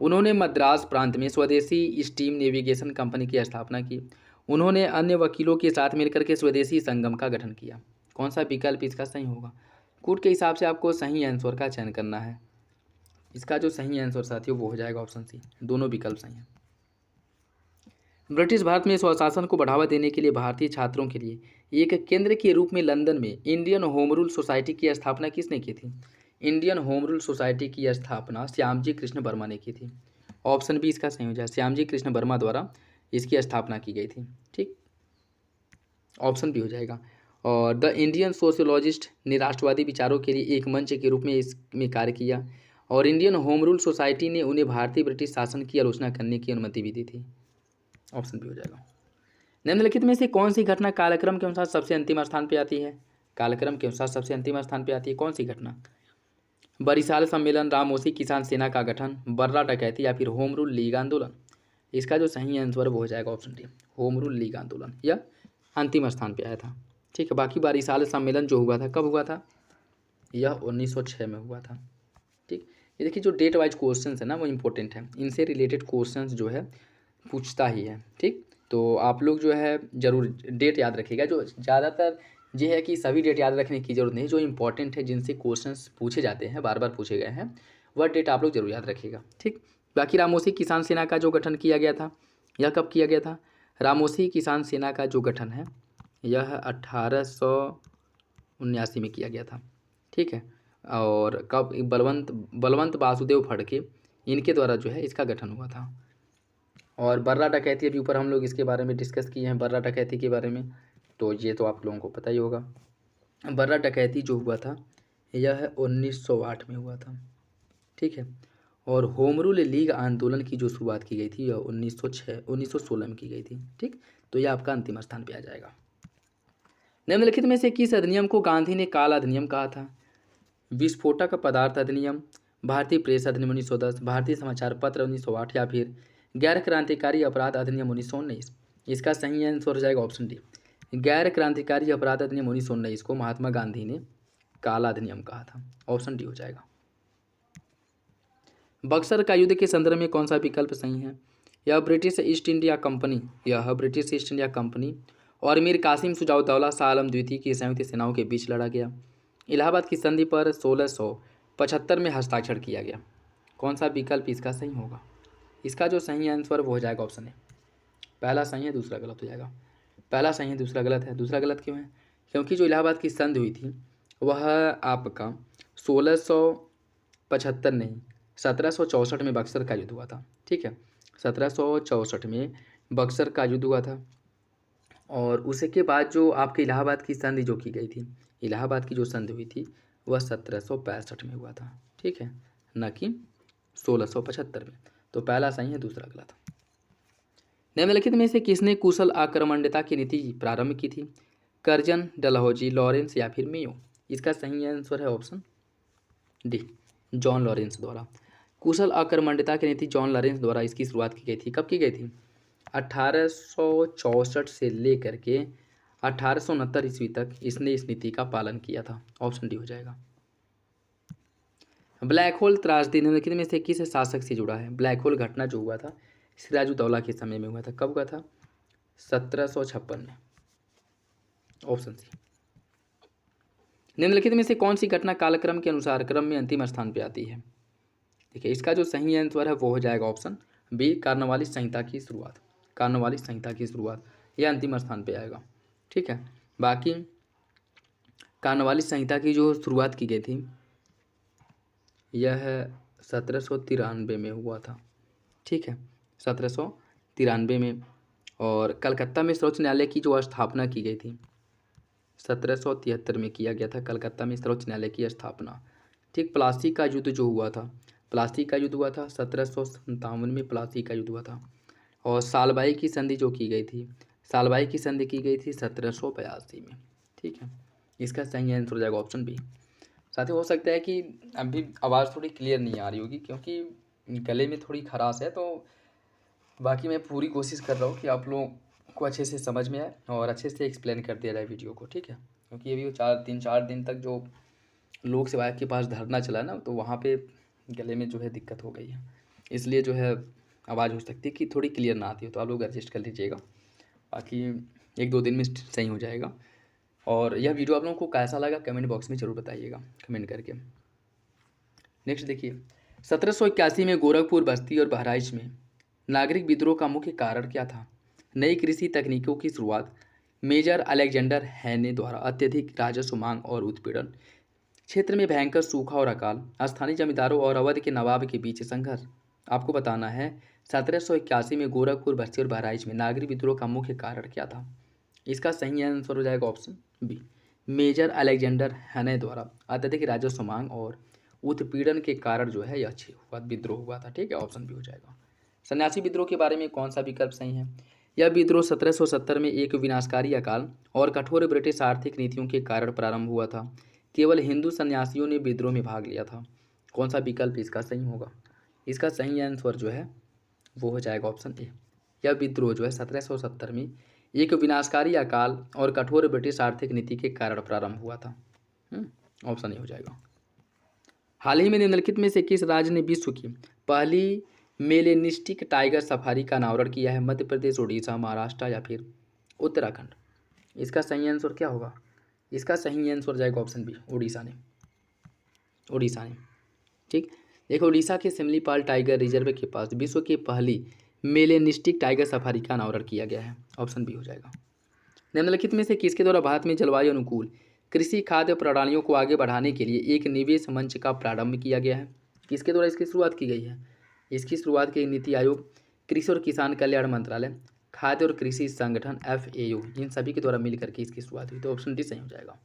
उन्होंने मद्रास प्रांत में स्वदेशी स्टीम नेविगेशन कंपनी की स्थापना की। उन्होंने अन्य वकीलों के साथ मिलकर के स्वदेशी संगम का गठन किया। कौन सा विकल्प इसका सही होगा? कूट के हिसाब से आपको सही आंसर का चयन करना है। इसका जो सही आंसर साथियों वो हो जाएगा ऑप्शन सी, दोनों विकल्प सही हैं। ब्रिटिश भारत में स्वशासन को बढ़ावा देने के लिए भारतीय छात्रों के लिए एक केंद्र के रूप में लंदन में इंडियन होम रूल सोसाइटी की स्थापना किसने की थी? इंडियन होम रूल सोसाइटी की स्थापना श्यामजी कृष्ण वर्मा ने की थी। ऑप्शन बी इसका सही हो जाए, श्यामजी कृष्ण वर्मा द्वारा इसकी स्थापना की गई थी। ठीक, ऑप्शन बी हो जाएगा। और द इंडियन सोशियोलॉजिस्ट ने राष्ट्रवादी विचारों के लिए एक मंच के रूप में इसमें कार्य किया। और इंडियन होम रूल सोसाइटी ने उन्हें भारतीय ब्रिटिश शासन की आलोचना करने की अनुमति भी दी थी। ऑप्शन बी हो जाएगा। निम्नलिखित में से कौन सी घटना कालक्रम के अनुसार सबसे अंतिम स्थान पर आती है? कालक्रम के अनुसार सबसे अंतिम स्थान पर आती है कौन सी घटना? बरिशाल सम्मेलन, रामोसी किसान सेना का गठन, बर्रा डकैती या फिर होम रूल लीग आंदोलन? इसका जो सही आंसर वो हो जाएगा option D, home rule league आंदोलन। यह अंतिम स्थान पे आया था। ठीक है, बाकी बरिशाल सम्मेलन जो हुआ था कब हुआ था? यह 1906 में हुआ था। ठीक, ये देखिए जो डेट वाइज क्वेश्चन है ना वो इंपॉर्टेंट है, इनसे रिलेटेड क्वेश्चन जो है पूछता ही है। ठीक, तो आप लोग जो है जरूर डेट याद रखिएगा। जो ज़्यादातर ये है कि सभी डेट याद रखने की जरूरत नहीं, जो इंपॉर्टेंट है जिनसे क्वेश्चंस पूछे जाते हैं, बार बार पूछे गए हैं, वह डेट आप लोग जरूर याद रखिएगा। ठीक, बाकी रामोसी किसान सेना का जो गठन किया गया था, यह कब किया गया था? रामोसी किसान सेना का जो गठन है यह 1879 में किया गया था। ठीक है, और कब? बलवंत वासुदेव फड़के, इनके द्वारा जो है इसका गठन हुआ था। और बर्रा डकैती अभी ऊपर हम लोग इसके बारे में डिस्कस किए हैं, बर्रा डकैती के बारे में, तो ये तो आप लोगों को पता ही होगा। बर्रा डकैती जो हुआ था यह 1908 में हुआ था। ठीक है, और होम रूल लीग आंदोलन की जो शुरुआत की गई थी यह 1916 में की गई थी। ठीक, तो यह आपका अंतिम स्थान पे आ जाएगा। निम्नलिखित में से किस अधिनियम को गांधी ने काला अधिनियम कहा था? विस्फोटक पदार्थ अधिनियम, भारतीय प्रेस अधिनियम 1910, भारतीय समाचार पत्र 1908 या फिर गैर क्रांतिकारी अपराध अधिनियम 1919? इसका सही आंसर हो जाएगा ऑप्शन डी, गैर क्रांतिकारी अपराध अधिनियम 1919 को महात्मा गांधी ने काला अधिनियम कहा था। ऑप्शन डी हो जाएगा। बक्सर का युद्ध के संदर्भ में कौन सा विकल्प सही है? यह ब्रिटिश ईस्ट इंडिया कंपनी और मीर कासिम शुजाउद्दौला शाह आलम द्वितीय की संयुक्त सेनाओं के बीच लड़ा गया। इलाहाबाद की संधि पर 1675 में हस्ताक्षर किया गया। कौन सा विकल्प इसका सही होगा? इसका जो सही आंसर वो हो जाएगा ऑप्शन ए। पहला सही है, दूसरा गलत हो जाएगा। पहला सही है, दूसरा गलत है। दूसरा गलत क्यों है? क्योंकि जो इलाहाबाद की संधि हुई थी वह आपका 1675 नहीं 1764 में बक्सर का युद्ध हुआ था। ठीक है, 1764 में बक्सर का युद्ध हुआ था। और उसके बाद जो आपके इलाहाबाद की संधि जो की गई थी, इलाहाबाद की जो संधि हुई थी वह 1765 में हुआ था। ठीक है, न कि 1675 में। तो पहला सही है, दूसरा गलत। निम्नलिखित में से किसने कुशल आक्रमण्यता की नीति प्रारंभ की थी? कर्जन, डलहौजी, लॉरेंस या फिर मेयो? इसका सही आंसर है ऑप्शन डी, जॉन लॉरेंस द्वारा। कुशल अकर्मण्यता की नीति जॉन लॉरेंस द्वारा इसकी शुरुआत की गई थी। कब की गई थी? 1864 से लेकर के 1869 ईस्वी तक इसने इस नीति का पालन किया था। ऑप्शन डी हो जाएगा। ब्लैक होल त्रासदी निम्नलिखित में से किस शासक से जुड़ा है? ब्लैक होल घटना जो हुआ था सिराजुद्दौला के समय में हुआ था। कब हुआ था? 1756 में। Option C. निम्नलिखित में से कौन सी घटना कालक्रम के अनुसार क्रम में अंतिम स्थान पर आती है? देखिए, इसका जो सही आंसर है वो हो जाएगा ऑप्शन बी, कार्नवालिस संहिता की शुरुआत। कार्नवालिस संहिता की शुरुआत यह अंतिम स्थान पे आएगा। ठीक है, बाकी कार्नवालिस संहिता की जो शुरुआत की गई थी यह 1793 में हुआ था। ठीक है, 1793 में। और कलकत्ता में सर्वोच्च न्यायालय की जो स्थापना की गई थी 1773 में किया गया था। कलकत्ता में सर्वोच्च न्यायालय की स्थापना। ठीक, प्लासी का युद्ध जो हुआ था, प्लासी का युद्ध हुआ था 1757 में। प्लासी का युद्ध हुआ था। और सालबाई की संधि जो की गई थी, सालबाई की संधि की गई थी 1782 में। ठीक है, इसका सही आंसर हो जाएगा ऑप्शन बी। साथ ही हो सकता है कि अभी आवाज़ थोड़ी क्लियर नहीं आ रही होगी क्योंकि गले में थोड़ी खराश है, तो बाकी मैं पूरी कोशिश कर रहा हूँ कि आप लोगों को अच्छे से समझ में आए और अच्छे से एक्सप्लेन कर दिया जाए वीडियो को। ठीक है, क्योंकि अभी वो 4 दिन तक जो लोक सेवा आयोग के पास धरना चला ना, तो वहाँ पे गले में जो है दिक्कत हो गई है, इसलिए जो है आवाज़ हो सकती है कि थोड़ी क्लियर ना आती हो, तो आप लोग एडजस्ट कर लीजिएगा। बाकी 1-2 दिन में सही हो जाएगा। और यह वीडियो आप लोगों को कैसा लगा कमेंट बॉक्स में ज़रूर बताइएगा कमेंट करके। नेक्स्ट देखिए, 1781 में गोरखपुर, बस्ती और बहराइच में नागरिक विद्रोह का मुख्य कारण क्या था? नई कृषि तकनीकों की शुरुआत, मेजर अलेक्जेंडर हैने द्वारा अत्यधिक राजस्व मांग और उत्पीड़न, क्षेत्र में भयंकर सूखा और अकाल, स्थानीय जमींदारों और अवध के नवाब के बीच संघर्ष। आपको बताना है 1781 में गोरखपुर, बस्ती और बहराइच में नागरिक विद्रोह का मुख्य कारण क्या था? इसका सही आंसर हो जाएगा ऑप्शन बी, मेजर अलेक्जेंडर हैने द्वारा अत्यधिक राजस्व मांग और उत्पीड़न के कारण जो है यह विद्रोह हुआ था। ठीक है, ऑप्शन बी हो जाएगा। सन्यासी विद्रोह के बारे में कौन सा विकल्प सही है? यह विद्रोह 1770 में एक विनाशकारी अकाल और कठोर ब्रिटिश आर्थिक नीतियों के कारण प्रारंभ हुआ था। केवल हिंदू सन्यासियों ने विद्रोह में भाग लिया था। कौन सा विकल्प इसका सही होगा? इसका सही आंसर जो है वो हो जाएगा ऑप्शन ए। यह विद्रोह जो है 1770 में एक विनाशकारी अकाल और कठोर ब्रिटिश आर्थिक नीति के कारण प्रारंभ हुआ था। ऑप्शन ए हो जाएगा। हाल ही में निम्नलिखित में से किस राज्य ने विश्व की पहली मेलेनिस्टिक टाइगर सफारी का अनावरण किया है? मध्य प्रदेश, उड़ीसा, महाराष्ट्र या फिर उत्तराखंड? इसका सही आंसर क्या होगा? इसका सही आंसर जाएगा ऑप्शन बी, उड़ीसा ने। उड़ीसा ने। ठीक, देखो, उड़ीसा के सिमलीपाल टाइगर रिजर्व के पास विश्व की पहली मेलेनिस्टिक टाइगर सफारी का अनावरण किया गया है। ऑप्शन बी हो जाएगा। निम्नलिखित में से किसके द्वारा भारत में जलवायु अनुकूल कृषि खाद्य प्रणालियों को आगे बढ़ाने के लिए एक निवेश मंच का प्रारंभ किया गया है? किसके द्वारा इसकी शुरुआत की गई है? इसकी शुरुआत की नीति आयोग, कृषि और किसान कल्याण मंत्रालय, खाद्य और कृषि संगठन FAO, इन सभी के द्वारा मिलकर के इसकी शुरुआत हुई। तो ऑप्शन डी सही हो जाएगा।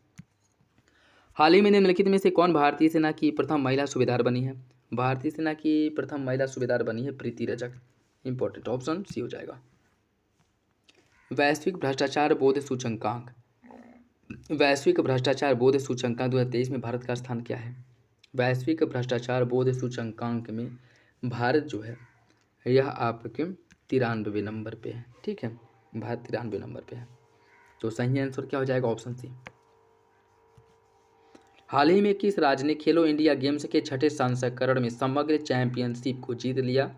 हाल ही में निम्नलिखित में से कौन भारतीय सेना की प्रथम महिला सूबेदार बनी है? भारतीय सेना की प्रथम महिला सूबेदार बनी है प्रीति रजक। इंपॉर्टेंट, ऑप्शन सी हो जाएगा। वैश्विक भ्रष्टाचार बोध सूचकांक, वैश्विक भ्रष्टाचार बोध सूचकांक 2023 में भारत का स्थान क्या है? वैश्विक भ्रष्टाचार बोध सूचकांक में भारत जो है यह आपके 93 नंबर पे है। ठीक है, भारत 93 नंबर पे है। तो सही आंसर क्या हो जाएगा? Option C. हाल ही में किस राज्य ने खेलो इंडिया गेम्स के 6ठे संस्करण में समग्र चैंपियनशिप को जीत लिया?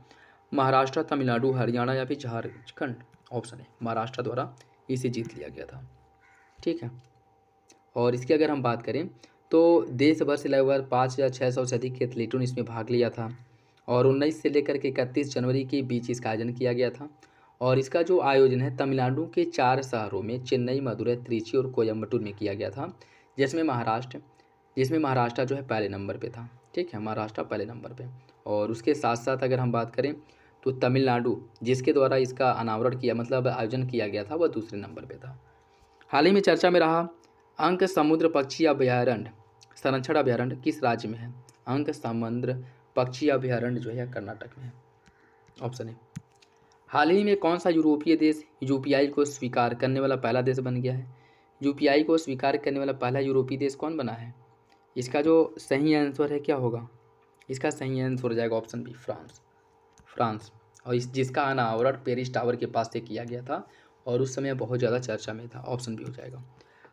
महाराष्ट्र, तमिलनाडु, हरियाणा या फिर झारखंड? ऑप्शन है, महाराष्ट्र द्वारा इसे जीत लिया गया था। ठीक है, और इसकी अगर हम बात करें तो देश भर से लगभग 5,600 से अधिक एथलीटों ने इसमें भाग लिया था और 19 से लेकर के 31 जनवरी के बीच इसका आयोजन किया गया था। और इसका जो आयोजन है तमिलनाडु के 4 शहरों में चेन्नई, मदुरई, त्रिची और कोयम्बटूर में किया गया था, जिसमें महाराष्ट्र जो है पहले नंबर पे था। ठीक है, महाराष्ट्र पहले नंबर पे। और उसके साथ साथ अगर हम बात करें तो तमिलनाडु जिसके द्वारा इसका अनावरण किया मतलब आयोजन किया गया था वह दूसरे नंबर पे था। हाल ही में चर्चा में रहा अंक समुद्र पक्षी अभयारण्य संरक्षण अभयारण्य किस राज्य में है? अंक समुद्र पक्षी अभयारण्य जो है कर्नाटक में है। ऑप्शन है। हाल ही में कौन सा यूरोपीय देश UPI को स्वीकार करने वाला पहला देश बन गया है? UPI को स्वीकार करने वाला पहला यूरोपीय देश कौन बना है? इसका जो सही आंसर है क्या होगा? इसका सही आंसर हो जाएगा ऑप्शन बी, फ्रांस। फ्रांस, और जिसका अनावरण पेरिस टावर के पास से किया गया था और उस समय बहुत ज़्यादा चर्चा में था। ऑप्शन बी हो जाएगा।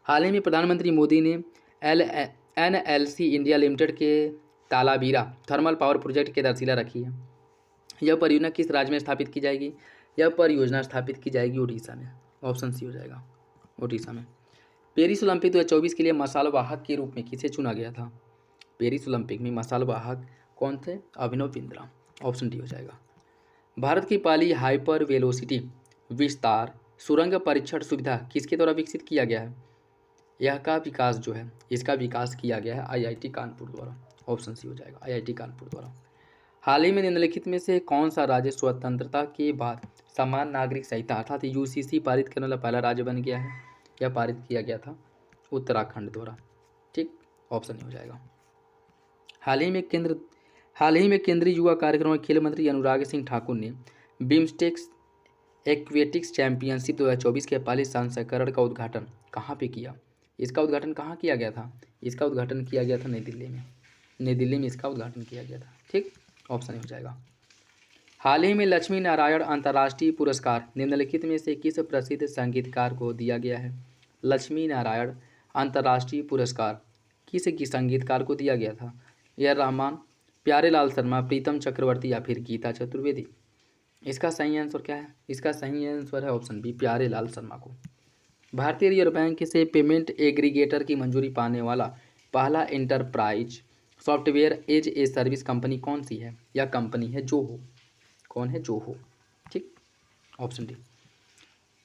हाल ही में प्रधानमंत्री मोदी ने NLC इंडिया लिमिटेड के तालाबीरा थर्मल पावर प्रोजेक्ट की आधारशिला रखी है। यह परियोजना किस राज्य में स्थापित की जाएगी? यह परियोजना स्थापित की जाएगी उड़ीसा में। ऑप्शन सी हो जाएगा, उड़ीसा में। पेरिस ओलंपिक 2024 के लिए मसाल वाहक के रूप में किसे चुना गया था? पेरिस ओलंपिक में मसाल वाहक कौन थे? अभिनव बिंद्रा। ऑप्शन डी हो जाएगा। भारत की पहली हाइपर वेलोसिटी विस्तार सुरंग परीक्षण सुविधा किसके द्वारा विकसित किया गया है? यह का विकास जो है, इसका विकास किया गया है IIT कानपुर द्वारा। ऑप्शन सी हो जाएगा, IIT कानपुर द्वारा। हाल ही में निम्नलिखित में से कौन सा राज्य स्वतंत्रता के बाद समान नागरिक संहिता अर्थात UCC पारित करने वाला पहला राज्य बन गया है? यह पारित किया गया था उत्तराखंड द्वारा। ठीक, ऑप्शन हो जाएगा। हाल ही में केंद्रीय युवा कार्यक्रम और खेल मंत्री अनुराग सिंह ठाकुर ने बिम्स्टेक्स एक्वेटिक्स चैंपियनशिप 2024 के पहले संस्करण का उद्घाटन कहाँ पे किया? इसका उद्घाटन कहाँ किया गया था? इसका उद्घाटन किया गया था नई दिल्ली में। नई दिल्ली में इसका उद्घाटन किया गया था। ठीक, ऑप्शन हो जाएगा। हाल ही में लक्ष्मी नारायण अंतर्राष्ट्रीय पुरस्कार निम्नलिखित में से किस प्रसिद्ध संगीतकार को दिया गया है? लक्ष्मी नारायण अंतर्राष्ट्रीय पुरस्कार किस संगीतकार को दिया गया था? A.R. रहमान, प्यारेलाल शर्मा, प्रीतम चक्रवर्ती या फिर गीता चतुर्वेदी? इसका सही आंसर क्या है? इसका सही आंसर है ऑप्शन बी, प्यारेलाल शर्मा को। भारतीय रिजर्व बैंक से पेमेंट एग्रीगेटर की मंजूरी पाने वाला पहला enterprise software as a service company कौन सी है? यह कंपनी है जोहो। कौन है? जोहो। ठीक, ऑप्शन डी।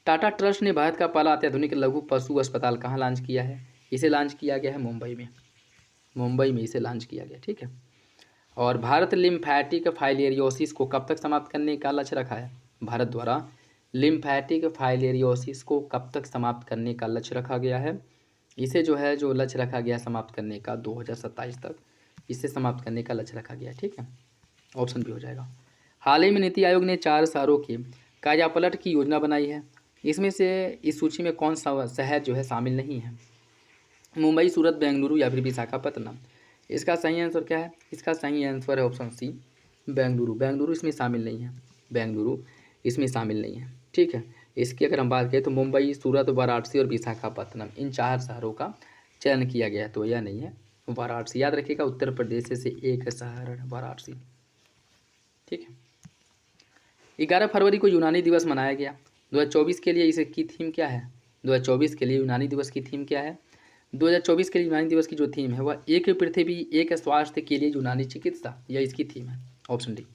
टाटा ट्रस्ट ने भारत का पहला अत्याधुनिक लघु पशु अस्पताल कहाँ लॉन्च किया है? इसे लॉन्च किया गया है मुंबई में। मुंबई में इसे लॉन्च किया गया। ठीक है। और भारत लिम्फैटिक फाइलेरियोसिस को कब तक समाप्त करने का लक्ष्य रखा है? भारत द्वारा लिम्फैटिक फाइलेरियोसिस को कब तक समाप्त करने का लक्ष्य रखा गया है? इसे जो है जो लक्ष्य रखा गया समाप्त करने का 2027 तक इसे समाप्त करने का लक्ष्य रखा गया। ठीक है, ऑप्शन भी हो जाएगा। हाल ही में नीति आयोग ने 4 शहरों के कायापलट की योजना बनाई है। इसमें से इस सूची में कौन सा शहर जो है शामिल नहीं है? मुंबई, सूरत, बेंगलुरु या फिर विशाखापत्तनम? इसका सही आंसर क्या है? इसका सही आंसर है ऑप्शन सी, बेंगलुरु। बेंगलुरु इसमें शामिल नहीं है। बेंगलुरु इसमें शामिल नहीं है। ठीक है, इसकी अगर हम बात करें तो मुंबई, सूरत, वाराणसी और विशाखापत्तनम इन 4 शहरों का चयन किया गया है। तो यह नहीं है वाराणसी। याद रखिएगा, उत्तर प्रदेश से एक शहर है वाराणसी। ठीक है। 11 फरवरी को यूनानी दिवस मनाया गया। 2024 के लिए इसकी थीम क्या है? 2024 के लिए यूनानी दिवस की थीम क्या है? 2024 के लिए यूनानी दिवस की जो थीम है वह एक पृथ्वी एक स्वास्थ्य के लिए यूनानी चिकित्सा, यह इसकी थीम है। Option D.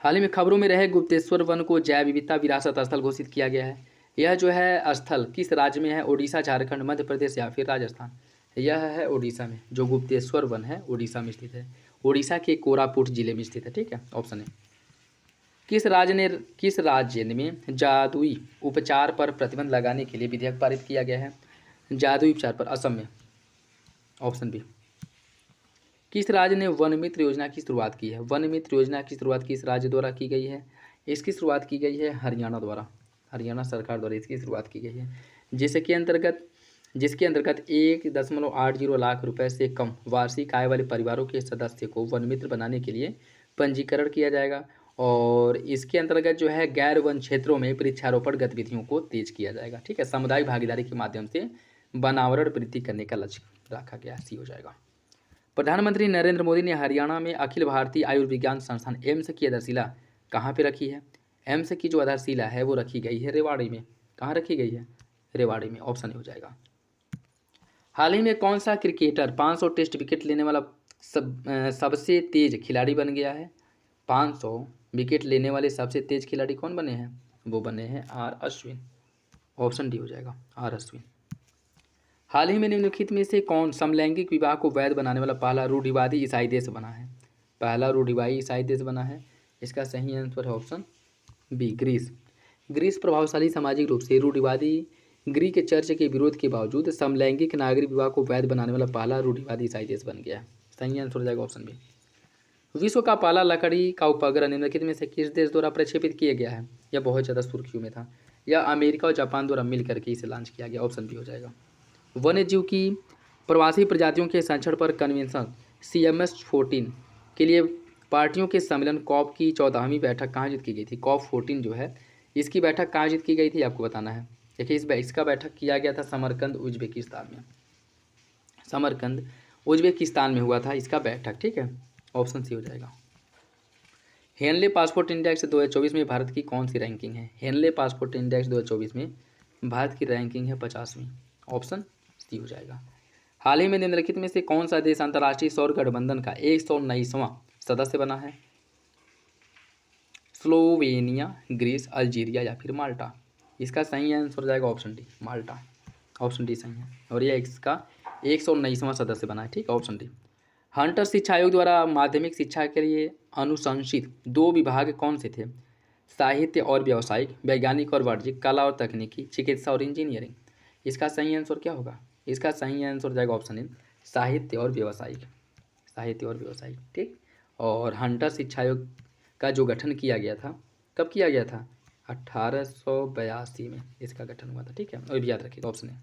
हाल ही में खबरों में रहे गुप्तेश्वर वन को जैव विविधता विरासत स्थल घोषित किया गया है। यह जो है स्थल किस राज्य में है? उड़ीसा, झारखंड, मध्य प्रदेश या फिर राजस्थान? यह है उड़ीसा में। जो गुप्तेश्वर वन है उड़ीसा में स्थित है। उड़ीसा के कोरापुट जिले में स्थित है। ठीक है, ऑप्शन है। किस राज्य में जादुई उपचार पर प्रतिबंध लगाने के लिए विधेयक पारित किया गया है? जादुई उपचार पर असम में। Option B. किस राज्य ने वन मित्र योजना की शुरुआत की है? वन मित्र योजना की शुरुआत किस राज्य द्वारा की गई है? इसकी शुरुआत की गई है हरियाणा द्वारा। हरियाणा सरकार द्वारा इसकी शुरुआत की गई है, जिसके अंतर्गत 1.80 लाख रुपए से कम वार्षिक आय वाले परिवारों के सदस्य को वन मित्र बनाने के लिए पंजीकरण किया जाएगा। और इसके अंतर्गत जो है गैर वन क्षेत्रों में वृक्षारोपण गतिविधियों को तेज किया जाएगा। ठीक है, सामुदायिक भागीदारी के माध्यम से वनावरण वृद्धि करने का लक्ष्य रखा गया। सी हो जाएगा। प्रधानमंत्री नरेंद्र मोदी ने हरियाणा में अखिल भारतीय आयुर्विज्ञान संस्थान एम्स की आधारशिला कहाँ पे रखी है? एम्स की जो आधारशिला है वो रखी गई है रेवाड़ी में। कहाँ रखी गई है? रेवाड़ी में। ऑप्शन हो जाएगा। हाल ही में कौन सा क्रिकेटर 500 टेस्ट विकेट लेने वाला सबसे तेज खिलाड़ी बन गया है? 500 विकेट लेने वाले सबसे तेज खिलाड़ी कौन बने हैं? वो बने हैं आर अश्विन। ऑप्शन डी हो जाएगा, आर अश्विन। हाल ही में निम्नलिखित में से कौन समलैंगिक विवाह को वैध बनाने वाला पहला रूढ़िवादी ईसाई देश बना है? पहला रूढ़िवादी ईसाई देश बना है। इसका सही आंसर है ऑप्शन बी, ग्रीस। ग्रीस प्रभावशाली सामाजिक रूप से रूढ़िवादी ग्रीक चर्च के विरोध के बावजूद समलैंगिक नागरिक विवाह को वैध बनाने वाला पहला रूढ़िवादी ईसाई देश बन गया है। सही आंसर हो जाएगा ऑप्शन बी। विश्व का पहला लकड़ी का उपग्रह निम्नलिखित में से किस देश द्वारा प्रक्षेपित किया गया है? यह बहुत ज़्यादा सुर्खियों में था। यह अमेरिका और जापान द्वारा मिलकर के इसे लॉन्च किया गया। ऑप्शन बी हो जाएगा। वन्य जीव की प्रवासी प्रजातियों के संरक्षण पर कन्वेंशन CMS-14 के लिए पार्टियों के सम्मेलन कॉप की 14वीं बैठक कहाँ आयोजित की गई थी? COP14 जो है इसकी बैठक कहाँ आयोजित की गई थी आपको बताना है। देखिए इसका बैठक किया गया था समरकंद उज्बेकिस्तान में। समरकंद उज्बेकिस्तान में हुआ था इसका बैठक, ठीक है। ऑप्शन सी हो जाएगा। हेनले पासपोर्ट इंडेक्स 2024 में भारत की कौन सी रैंकिंग है? हेनले पासपोर्ट इंडेक्स 2024 में भारत की रैंकिंग है 50वीं। ऑप्शन सी हो जाएगा। हाल ही में निम्नलिखित में से कौन सा देश अंतर्राष्ट्रीय सौर गठबंधन का 119वां सदस्य बना है? स्लोवेनिया, ग्रीस, अल्जीरिया या फिर माल्टा? इसका सही आंसर हो जाएगा ऑप्शन डी, माल्टा। ऑप्शन डी सही है और यह इसका 119वां सदस्य बना है, ठीक है। Option D. हंटर शिक्षा आयोग द्वारा माध्यमिक शिक्षा के लिए अनुशंसित 2 विभाग कौन से थे? साहित्य और व्यावसायिक, वैज्ञानिक और वाणिज्यिक, कला और तकनीकी, चिकित्सा और इंजीनियरिंग। इसका सही आंसर क्या होगा? इसका सही आंसर हो जाएगा ऑप्शन ए, साहित्य और व्यावसायिक। साहित्य और व्यावसायिक, ठीक। और हंटर शिक्षा आयोग का जो गठन किया गया था, कब किया गया था? 1882 में इसका गठन हुआ था, ठीक है। और याद रखिएगा ऑप्शन ए।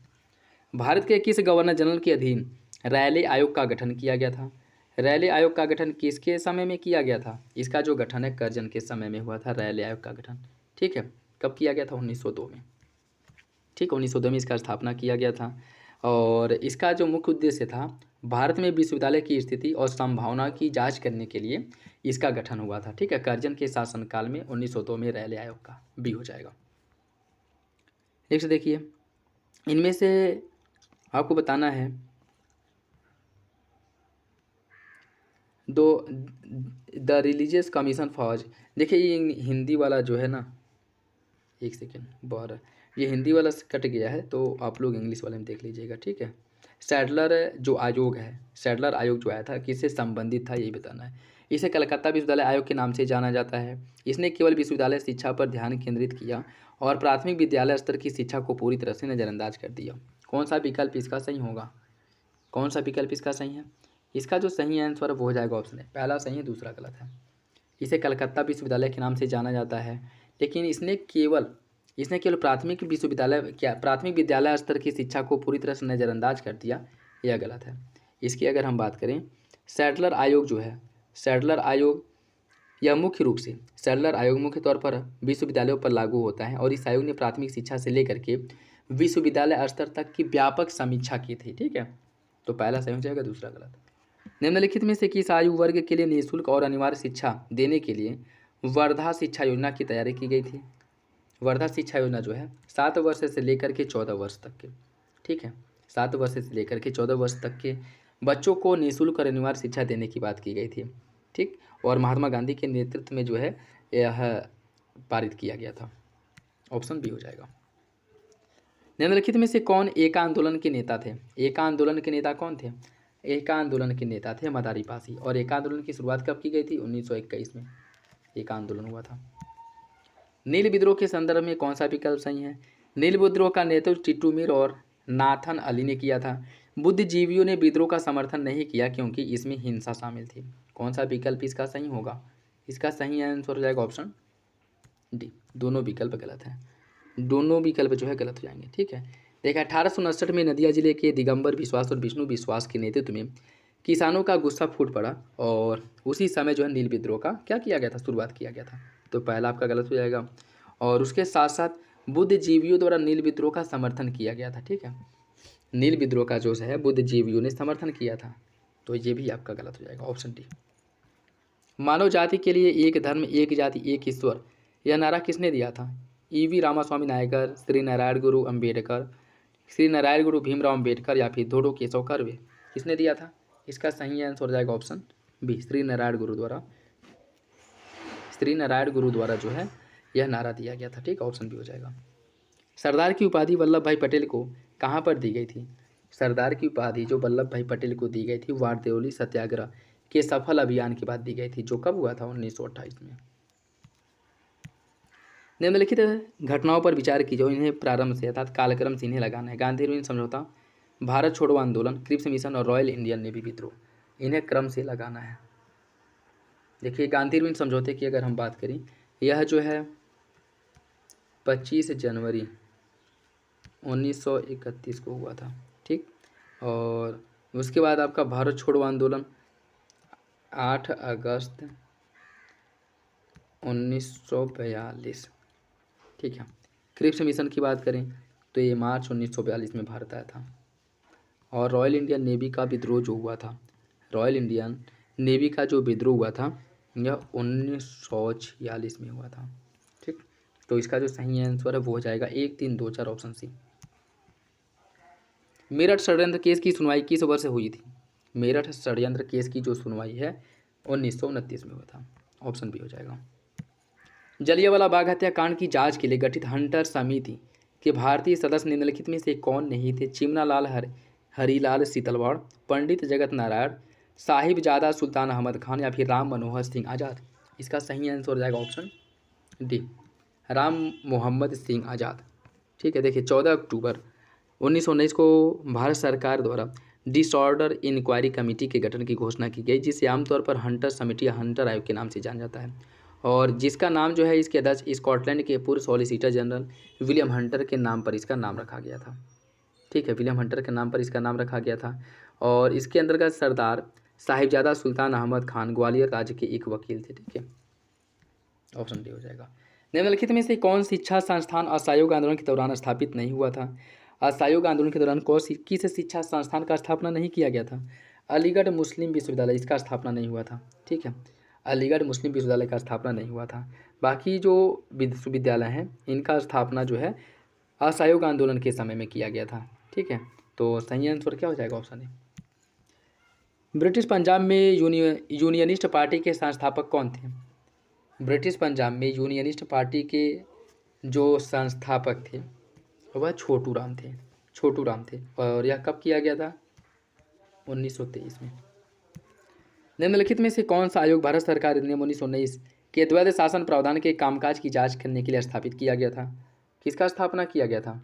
भारत के किस गवर्नर जनरल के अधीन रैले आयोग का गठन किया गया था? रैले आयोग का गठन किसके समय में किया गया था? इसका जो गठन है कर्जन के समय में हुआ था रैले आयोग का गठन, ठीक है। कब किया गया था? 1902 में, ठीक। 1902 में इसका स्थापना किया गया था और इसका जो मुख्य उद्देश्य था भारत में विश्वविद्यालय की स्थिति और संभावना की जांच करने के लिए इसका गठन हुआ था, ठीक है। कर्जन के शासनकाल में 1902 में रैले आयोग का, बी हो जाएगा। नेक्स्ट देखिए, इनमें से आपको बताना है द रिलीजियस कमीशन फॉर, देखिए ये हिंदी वाला जो है ना, एक सेकेंड बार, ये हिंदी वाला कट गया है तो आप लोग इंग्लिश वाले में देख लीजिएगा, ठीक है। सैडलर जो आयोग है, सैडलर आयोग जो आया था किससे संबंधित था यही बताना है। इसे कलकत्ता विश्वविद्यालय आयोग के नाम से जाना जाता है। इसने केवल विश्वविद्यालय शिक्षा पर ध्यान केंद्रित किया और प्राथमिक विद्यालय स्तर की शिक्षा को पूरी तरह से नज़रअंदाज कर दिया। कौन सा विकल्प इसका सही होगा? कौन सा विकल्प इसका सही है? इसका जो सही आंसर है वो हो जाएगा ऑप्शन है, पहला सही है दूसरा गलत है। इसे कलकत्ता विश्वविद्यालय के नाम से जाना जाता है, लेकिन इसने केवल प्राथमिक विद्यालय स्तर की शिक्षा को पूरी तरह से नज़रअंदाज कर दिया, यह गलत है। इसकी अगर हम बात करें, सैडलर आयोग जो है, सैडलर आयोग यह मुख्य रूप से सैडलर आयोग मुख्य तौर पर विश्वविद्यालयों पर लागू होता है और इस आयोग ने प्राथमिक शिक्षा से लेकर के विश्वविद्यालय स्तर तक की व्यापक समीक्षा की थी, ठीक है। तो पहला सही हो जाएगा, दूसरा गलत। निम्नलिखित में से किस आयु वर्ग के लिए निःशुल्क और अनिवार्य शिक्षा देने के लिए वर्धा शिक्षा योजना की तैयारी की गई थी? वर्धा शिक्षा योजना जो है 7 वर्ष से लेकर के 14 वर्ष तक के, ठीक है, 7 वर्ष से लेकर के 14 वर्ष तक के बच्चों को निःशुल्क और अनिवार्य शिक्षा देने की बात की गई थी, ठीक। और महात्मा गांधी के नेतृत्व में जो है यह पारित किया गया था। ऑप्शन बी हो जाएगा। निम्नलिखित में से कौन एका आंदोलन के नेता थे? एका आंदोलन के नेता कौन थे? एका आंदोलन के नेता थे मदारी पासी। और एका आंदोलन की शुरुआत कब की गई थी? 1921 में एका आंदोलन हुआ था। नील विद्रोह के संदर्भ में कौन सा विकल्प सही है? नील विद्रोह का नेतृत्व टिट्टू मीर और नाथन अली ने किया था। बुद्धिजीवियों ने विद्रोह का समर्थन नहीं किया क्योंकि इसमें हिंसा शामिल थी। कौन सा विकल्प इसका सही होगा? इसका सही आंसर हो जाएगा ऑप्शन डी, दोनों विकल्प गलत हैं। दोनों विकल्प जो है गलत हो जाएंगे, ठीक है। देखिए 1859 में नदिया जिले के दिगंबर विश्वास और विष्णु विश्वास के नेतृत्व में किसानों का गुस्सा फूट पड़ा और उसी समय जो है नील विद्रोह का क्या किया गया था? शुरुआत किया गया था। तो पहला आपका गलत हो जाएगा। और उसके साथ साथ बुद्धिजीवियों द्वारा नील विद्रोह का समर्थन किया गया था, ठीक है। नील विद्रोह का जो है बुद्धिजीवियों ने समर्थन किया था, तो ये भी आपका गलत हो जाएगा, ऑप्शन डी। मानव जाति के लिए एक धर्म एक जाति एक ईश्वर, यह नारा किसने दिया था? ईवी रामास्वामी नायकर, श्री नारायण गुरु अम्बेडकर, श्री नारायण गुरु भीमराव अम्बेडकर या फिर धोडो केशव कर्वे, किसने दिया था? इसका सही आंसर हो जाएगा ऑप्शन बी, श्री नारायण गुरु द्वारा जो है यह नारा दिया गया था, ठीक। ऑप्शन बी हो जाएगा। सरदार की उपाधि वल्लभ भाई पटेल को कहाँ पर दी गई थी? सरदार की उपाधि जो वल्लभ भाई पटेल को दी गई थी वारदेवली सत्याग्रह के सफल अभियान के बाद दी गई थी, जो कब हुआ था? 1928 में। निम्नलिखित घटनाओं पर विचार कीजिए, इन्हें प्रारंभ से अर्थात कालक्रम से इन्हें लगाना है। गांधी इरविन समझौता, भारत छोड़ो आंदोलन, क्रिप्स मिशन और रॉयल इंडियन नेवी विद्रोह, इन्हें क्रम से लगाना है। देखिए गांधी इरविन समझौते की अगर हम बात करें, यह जो है 25 जनवरी 1931 को हुआ था, ठीक। और उसके बाद आपका भारत छोड़ो आंदोलन 8 अगस्त 1942। ठीक है। क्रिप्स मिशन की बात करें तो ये मार्च 1942 में भारत आया था। और रॉयल इंडियन नेवी का विद्रोह जो हुआ था, रॉयल इंडियन नेवी का जो विद्रोह हुआ था यह 1946 में हुआ था। ठीक, तो इसका जो सही आंसर है वो हो जाएगा 1, 3, 2, 4 ऑप्शन सी। मेरठ षड्यंत्र केस की सुनवाई किस वर्ष हुई थी? मेरठ षड्यंत्र केस की जो सुनवाई है 1929 में हुआ था। ऑप्शन बी हो जाएगा। जलियांवाला बाग हत्याकांड की जांच के लिए गठित हंटर समिति के भारतीय सदस्य निम्नलिखित में से कौन नहीं थे? चिमनालाल हरीलाल सीतलवाड़, पंडित जगत नारायण, साहिबजादा सुल्तान अहमद खान या फिर राम मनोहर सिंह आज़ाद। इसका सही आंसर हो जाएगा ऑप्शन डी, राम मोहम्मद सिंह आज़ाद। ठीक है। देखिए 14 अक्टूबर 1919 को भारत सरकार द्वारा डिसऑर्डर इंक्वायरी कमेटी के गठन की घोषणा की गई, जिसे आमतौर पर हंटर समिति या हंटर आयोग के नाम से जाना जाता है, और जिसका नाम जो है इसके अध्यक्ष स्कॉटलैंड के पूर्व सॉलिसिटर जनरल विलियम हंटर के नाम पर इसका नाम रखा गया था। ठीक है, विलियम हंटर के नाम पर इसका नाम रखा गया था। और इसके अंतर्गत सरदार साहिबजादा सुल्तान अहमद खान ग्वालियर राज्य के एक वकील थे। ठीक है, ऑप्शन डी हो जाएगा। निम्नलिखित में से कौन शिक्षा संस्थान असहयोग आंदोलन के दौरान स्थापित नहीं हुआ था? असहयोग आंदोलन के दौरान किस शिक्षा संस्थान का स्थापना नहीं किया गया था? अलीगढ़ मुस्लिम विश्वविद्यालय, इसका स्थापना नहीं हुआ था। ठीक है, अलीगढ़ मुस्लिम विश्वविद्यालय का स्थापना नहीं हुआ था। बाकी जो विश्वविद्यालय हैं इनका स्थापना जो है असहयोग आंदोलन के समय में किया गया था। ठीक है, तो सही आंसर क्या हो जाएगा? Option A. ब्रिटिश पंजाब में यूनियनिस्ट पार्टी के संस्थापक कौन थे? ब्रिटिश पंजाब में यूनियनिस्ट पार्टी के जो संस्थापक थे वह छोटू राम थे। छोटू राम थे। और यह कब किया गया था? 1923 में। निम्नलिखित में से कौन सा आयोग भारत सरकार अधिनियम 1919 के द्वैध शासन प्रावधान के कामकाज की जांच करने के लिए स्थापित किया गया था? किसका स्थापना किया गया था?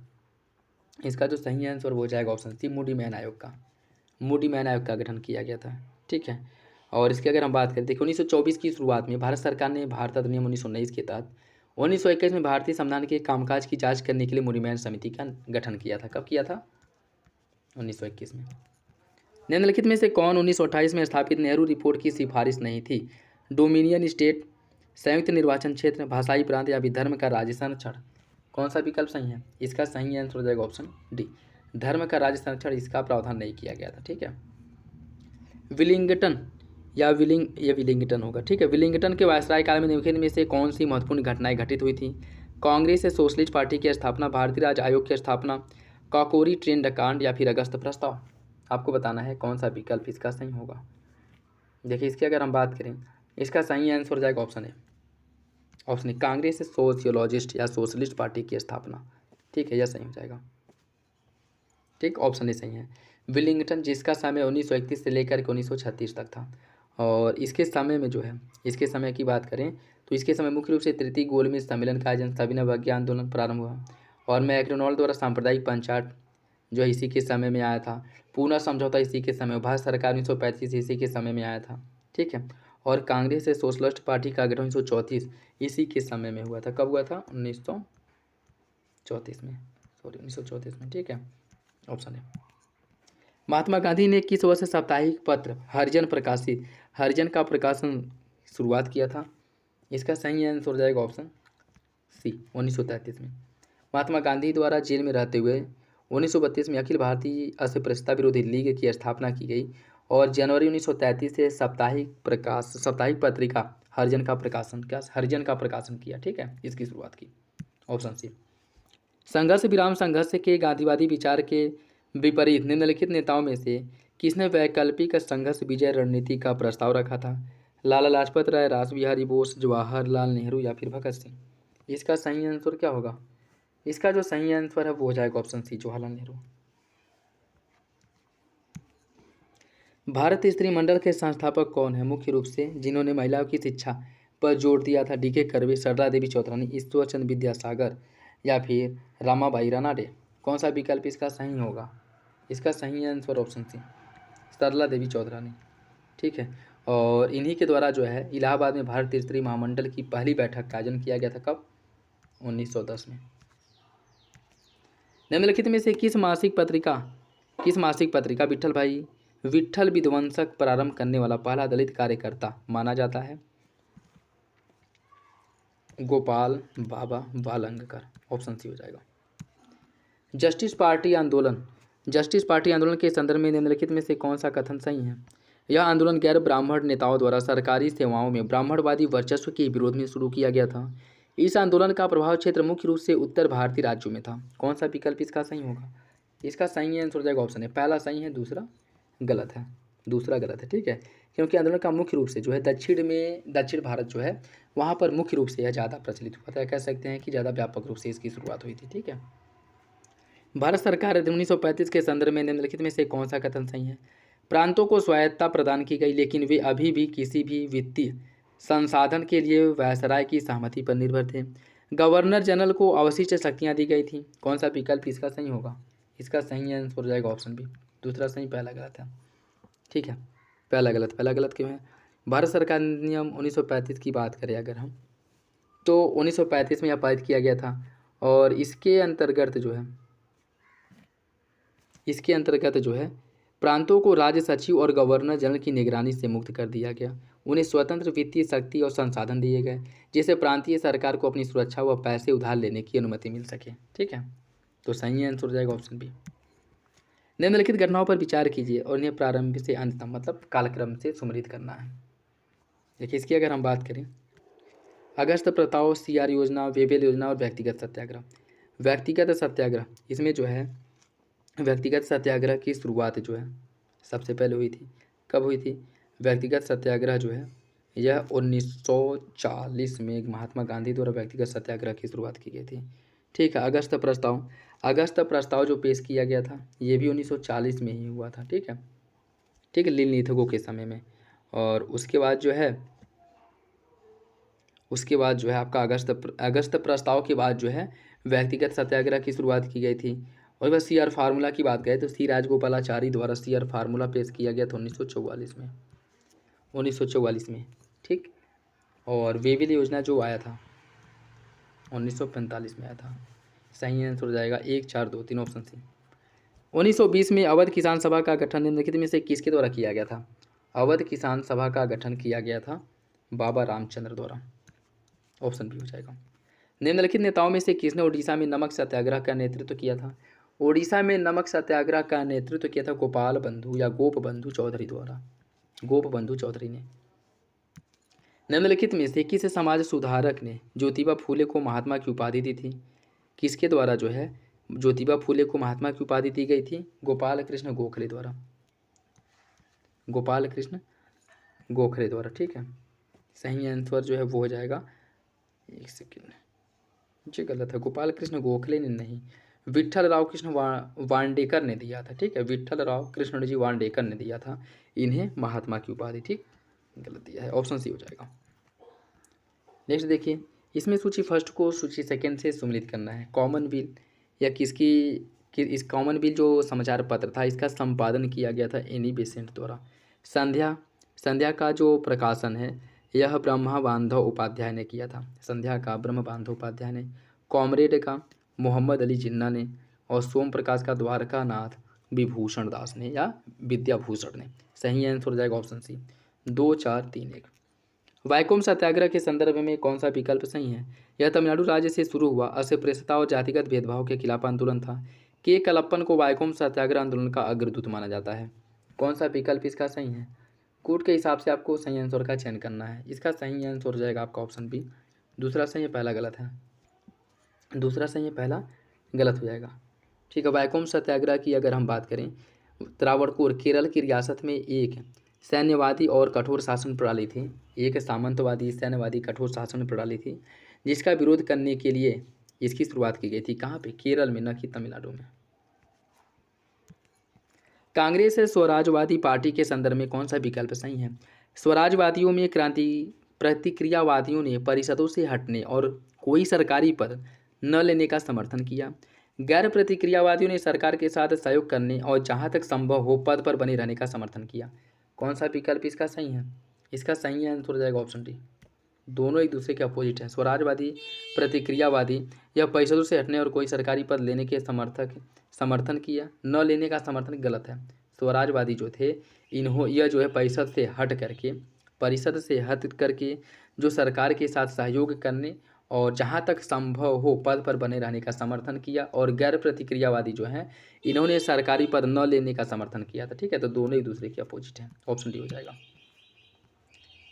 इसका जो सही आंसर हो जाएगा ऑप्शन सी, मूडी मैन आयोग का। मूडी मैन आयोग का गठन किया गया था। ठीक है, और इसकी अगर हम बात करें, देखिए 1924 की शुरुआत में भारत सरकार ने भारत अधिनियम 1919 के तहत 1921 में भारतीय संविधान के कामकाज की जांच करने के लिए मूडी मैन समिति का गठन किया था। कब किया था? 1921 में। निम्नलिखित में से कौन 1928 में स्थापित नेहरू रिपोर्ट की सिफारिश नहीं थी? डोमिनियन स्टेट, संयुक्त निर्वाचन क्षेत्र, भाषाई प्रांत या फिर धर्म का राज्य संरक्षण। कौन सा विकल्प सही है? इसका सही आंसर हो जाएगा ऑप्शन डी, धर्म का राज्य संरक्षण। इसका प्रावधान नहीं किया गया था। ठीक है, विलिंगटन या विलिंगटन होगा। ठीक है, विलिंगटन के वायसराय काल में निम्नलिखित में से कौन सी महत्वपूर्ण घटनाएं घटित हुई थी? कांग्रेस से सोशलिस्ट पार्टी की स्थापना, भारतीय राज्य आयोग की स्थापना, काकोरी ट्रेन कांड या फिर अगस्त प्रस्ताव। आपको बताना है कौन सा विकल्प इसका सही होगा। देखिए इसकी अगर हम बात करें, इसका सही आंसर हो जाएगा option A. Option A, Congress से सोशियोलॉजिस्ट या सोशलिस्ट पार्टी की स्थापना। ठीक है, यह सही हो जाएगा। ठीक, ऑप्शन ए सही है। विलिंगटन, जिसका समय 1931 से लेकर के 1936 तक था, और इसके समय में जो है, इसके समय की बात करें तो इसके समय मुख्य रूप से तृतीय गोलमेज सम्मेलन का आयोजन, सविनय अवज्ञा आंदोलन प्रारंभ हुआ, और मैकडोनाल्ड द्वारा सांप्रदायिक पंचायत जो इसी के समय में आया था। पूना समझौता इसी के समय, भारत सरकार 1935 इसी के समय में आया था। ठीक है, और कांग्रेस से सोशलिस्ट पार्टी का गठन 1934 इसी के समय में हुआ था। कब हुआ था? 1934 में, सॉरी 1934 में। ठीक है, ऑप्शन है। महात्मा गांधी ने किस वर्ष साप्ताहिक पत्र हरिजन का प्रकाशन शुरुआत किया था? इसका सही आंसर हो जाएगा ऑप्शन सी, 1933 में। महात्मा गांधी द्वारा जेल में रहते हुए 1932 में अखिल भारतीय अस्पृश्यता विरोधी लीग की स्थापना की गई, और जनवरी 1933 से साप्ताहिक पत्रिका हरिजन का प्रकाशन किया। ठीक है, इसकी शुरुआत की। Option C. संघर्ष के गांधीवादी विचार के विपरीत निम्नलिखित नेताओं में से किसने वैकल्पिक संघर्ष विजय रणनीति का प्रस्ताव रखा था? लाला लाजपत राय, रास बिहारी बोस, जवाहरलाल नेहरू या फिर भगत सिंह। इसका सही आंसर क्या होगा? इसका जो सही आंसर है वो हो जाएगा ऑप्शन सी, जवाहरलाल नेहरू। भारत स्त्री मंडल के संस्थापक कौन है मुख्य रूप से, जिन्होंने महिलाओं की शिक्षा पर जोर दिया था? डीके कर्वे, सरला देवी चौधरानी, ईश्वरचंद विद्यासागर या फिर रामाबाई रानाडे। कौन सा विकल्प इसका सही होगा? इसका सही आंसर ऑप्शन सी, सरला देवी चौधरानी। ठीक है, और इन्हीं के द्वारा जो है इलाहाबाद में भारतीय स्त्री महामंडल की पहली बैठक का आयोजन किया गया था। कब? 1910 में। निम्नलिखित में से किस मासिक पत्रिका विट्ठल भाई विट्ठल विध्वंसक प्रारंभ करने वाला पहला दलित कार्यकर्ता माना जाता है? गोपाल बाबा बालंगकर, ऑप्शन सी हो जाएगा। जस्टिस पार्टी आंदोलन, जस्टिस पार्टी आंदोलन के संदर्भ में निम्नलिखित में से कौन सा कथन सही है? यह आंदोलन गैर ब्राह्मण नेताओं द्वारा सरकारी सेवाओं में ब्राह्मणवादी वर्चस्व के विरोध में शुरू किया गया था। इस आंदोलन का प्रभाव क्षेत्र मुख्य रूप से उत्तर भारतीय राज्यों में था। कौन सा विकल्प इसका सही होगा? इसका सही आंसर हो जाएगा ऑप्शन है, पहला सही है, दूसरा गलत है। दूसरा गलत है, ठीक है, क्योंकि आंदोलन का मुख्य रूप से जो है दक्षिण भारत जो है वहाँ पर मुख्य रूप से यह ज़्यादा प्रचलित हुआ था, कह सकते हैं कि ज़्यादा व्यापक रूप से इसकी शुरुआत हुई थी, ठीक है। भारत सरकार 1935 के संदर्भ में निम्नलिखित में से कौन सा कथन सही है? प्रांतों को स्वायत्तता प्रदान की गई, लेकिन वे अभी भी किसी भी वित्तीय संसाधन के लिए वायसराय की सहमति पर निर्भर थे। गवर्नर जनरल को अवशिष्ट शक्तियां दी गई थी। कौन सा विकल्प इसका सही होगा? इसका सही आंसर हो जाएगा ऑप्शन बी, दूसरा सही, पहला गलत है, ठीक है। पहला गलत क्यों है? भारत सरकार नियम 1935 की बात करें अगर हम, तो 1935 में यह पारित किया गया था और इसके अंतर्गत जो है प्रांतों को राज्य सचिव और गवर्नर जनरल की निगरानी से मुक्त कर दिया गया। उन्हें स्वतंत्र वित्तीय शक्ति और संसाधन दिए गए, जिससे प्रांतीय सरकार को अपनी सुरक्षा व पैसे उधार लेने की अनुमति मिल सके, ठीक है। तो सही आंसर हो जाएगा ऑप्शन बी। निम्नलिखित घटनाओं पर विचार कीजिए और इन्हें प्रारंभ से अंत तक मतलब कालक्रम से सुमरित करना है। देखिए, इसकी अगर हम बात करें, अगस्त प्रस्ताव, CR योजना, वेवेल योजना और व्यक्तिगत सत्याग्रह। व्यक्तिगत सत्याग्रह, इसमें जो है व्यक्तिगत सत्याग्रह की शुरुआत जो है सबसे पहले हुई थी, कब हुई थी? व्यक्तिगत सत्याग्रह जो है यह 1940 में महात्मा गांधी द्वारा व्यक्तिगत सत्याग्रह की शुरुआत की गई थी, ठीक है। अगस्त प्रस्ताव जो पेश किया गया था ये भी 1940 में ही हुआ था, ठीक है, लील नीथगो के समय में। और उसके बाद जो है आपका अगस्त प्रस्ताव के बाद जो है व्यक्तिगत सत्याग्रह की शुरुआत की गई थी। और बस CR फार्मूला की बात करें तो सी राजगोपालाचारी द्वारा CR फार्मूला पेश किया गया था 1944 में, ठीक। और वेवेल योजना जो आया था 1945 में आया था। सही आंसर हो जाएगा 1, 4, 2, 3, ऑप्शन सी। 1920 में अवध किसान सभा का गठन निम्नलिखित में से किसके द्वारा किया गया था? अवध किसान सभा का गठन किया गया था बाबा रामचंद्र द्वारा, ऑप्शन बी हो जाएगा। निम्नलिखित नेताओं में से किसने ओडिशा में नमक सत्याग्रह का नेतृत्व किया था? ओडिशा में नमक सत्याग्रह का नेतृत्व किया था गोपाल बंधु या गोपबंधु चौधरी द्वारा, गोपबंधु चौधरी ने। निम्नलिखित में से किस समाज सुधारक ने ज्योतिबा फूले को महात्मा की उपाधि दी थी? किसके द्वारा जो है ज्योतिबा फूले को महात्मा की उपाधि दी गई थी? गोपाल कृष्ण गोखले द्वारा, गोपाल कृष्ण गोखले द्वारा, ठीक है। सही आंसर जो है वो हो जाएगा, एक सेकेंड, जी गलत है, गोपाल कृष्ण गोखले ने नहीं, विट्ठल राव कृष्ण वांडेकर ने दिया था, ठीक है, विट्ठल राव कृष्ण जी वांडेकर ने दिया था इन्हें महात्मा की उपाधि, ठीक, गलत दिया है, ऑप्शन सी हो जाएगा। नेक्स्ट देखिए, इसमें सूची फर्स्ट को सूची सेकंड से सम्मिलित करना है। कॉमनवेल्थ या इस कॉमनवेल्थ जो समाचार पत्र था इसका संपादन किया गया था एनी बेसेंट द्वारा। संध्या का जो प्रकाशन है यह ब्रह्मा बांधव उपाध्याय ने किया था। संध्या का ब्रह्म बांधव उपाध्याय ने, कॉमरेड का मोहम्मद अली जिन्ना ने और सोम प्रकाश का द्वारका नाथ विभूषण दास ने या विद्याभूषण ने। सही आंसर हो जाएगा ऑप्शन सी, 2, 4, 3, 1। वैकोम सत्याग्रह के संदर्भ में कौन सा विकल्प सही है? यह तमिलनाडु राज्य से शुरू हुआ अस्पृश्यता और जातिगत भेदभाव के खिलाफ आंदोलन था। के कलप्पन को वैकोम सत्याग्रह आंदोलन का अग्रदूत माना जाता है। कौन सा विकल्प इसका सही है? कोड के हिसाब से आपको सही आंसर का चयन करना है। इसका सही आंसर हो जाएगा आपका ऑप्शन बी, दूसरा सही है, पहला गलत है, दूसरा सही है, पहला गलत हो जाएगा, ठीक है। वैकोम सत्याग्रह की अगर हम बात करें, त्रावणकोर केरल की रियासत में एक सैन्यवादी और कठोर शासन प्रणाली थी, एक सामंतवादी सैन्यवादी कठोर शासन प्रणाली थी जिसका विरोध करने के लिए इसकी शुरुआत की गई थी। कहाँ पे? केरल में, न कि तमिलनाडु में। कांग्रेस स्वराजवादी पार्टी के संदर्भ में कौन सा विकल्प सही है? स्वराजवादियों में प्रतिक्रियावादियों ने परिषदों से हटने और कोई सरकारी पद न लेने का समर्थन किया। गैर प्रतिक्रियावादियों ने सरकार के साथ सहयोग करने और जहां तक संभव हो पद पर बने रहने का समर्थन किया। कौन सा विकल्प इसका सही है? इसका सही आंसर हो जाएगा ऑप्शन डी। दोनों एक दूसरे के अपोजिट हैं। स्वराजवादी, प्रतिक्रियावादी, यह परिषदों से हटने और कोई सरकारी पद लेने के समर्थन किया, न लेने का समर्थन गलत है। स्वराजवादी जो थे, यह जो है परिषद से हट करके जो सरकार के साथ सहयोग करने और जहाँ तक संभव हो पद पर बने रहने का समर्थन किया। और गैर प्रतिक्रियावादी जो हैं, इन्होंने सरकारी पद न लेने का समर्थन किया था। ठीक है, तो दोनों एक दूसरे के अपोजिट हैं। ऑप्शन डी हो जाएगा।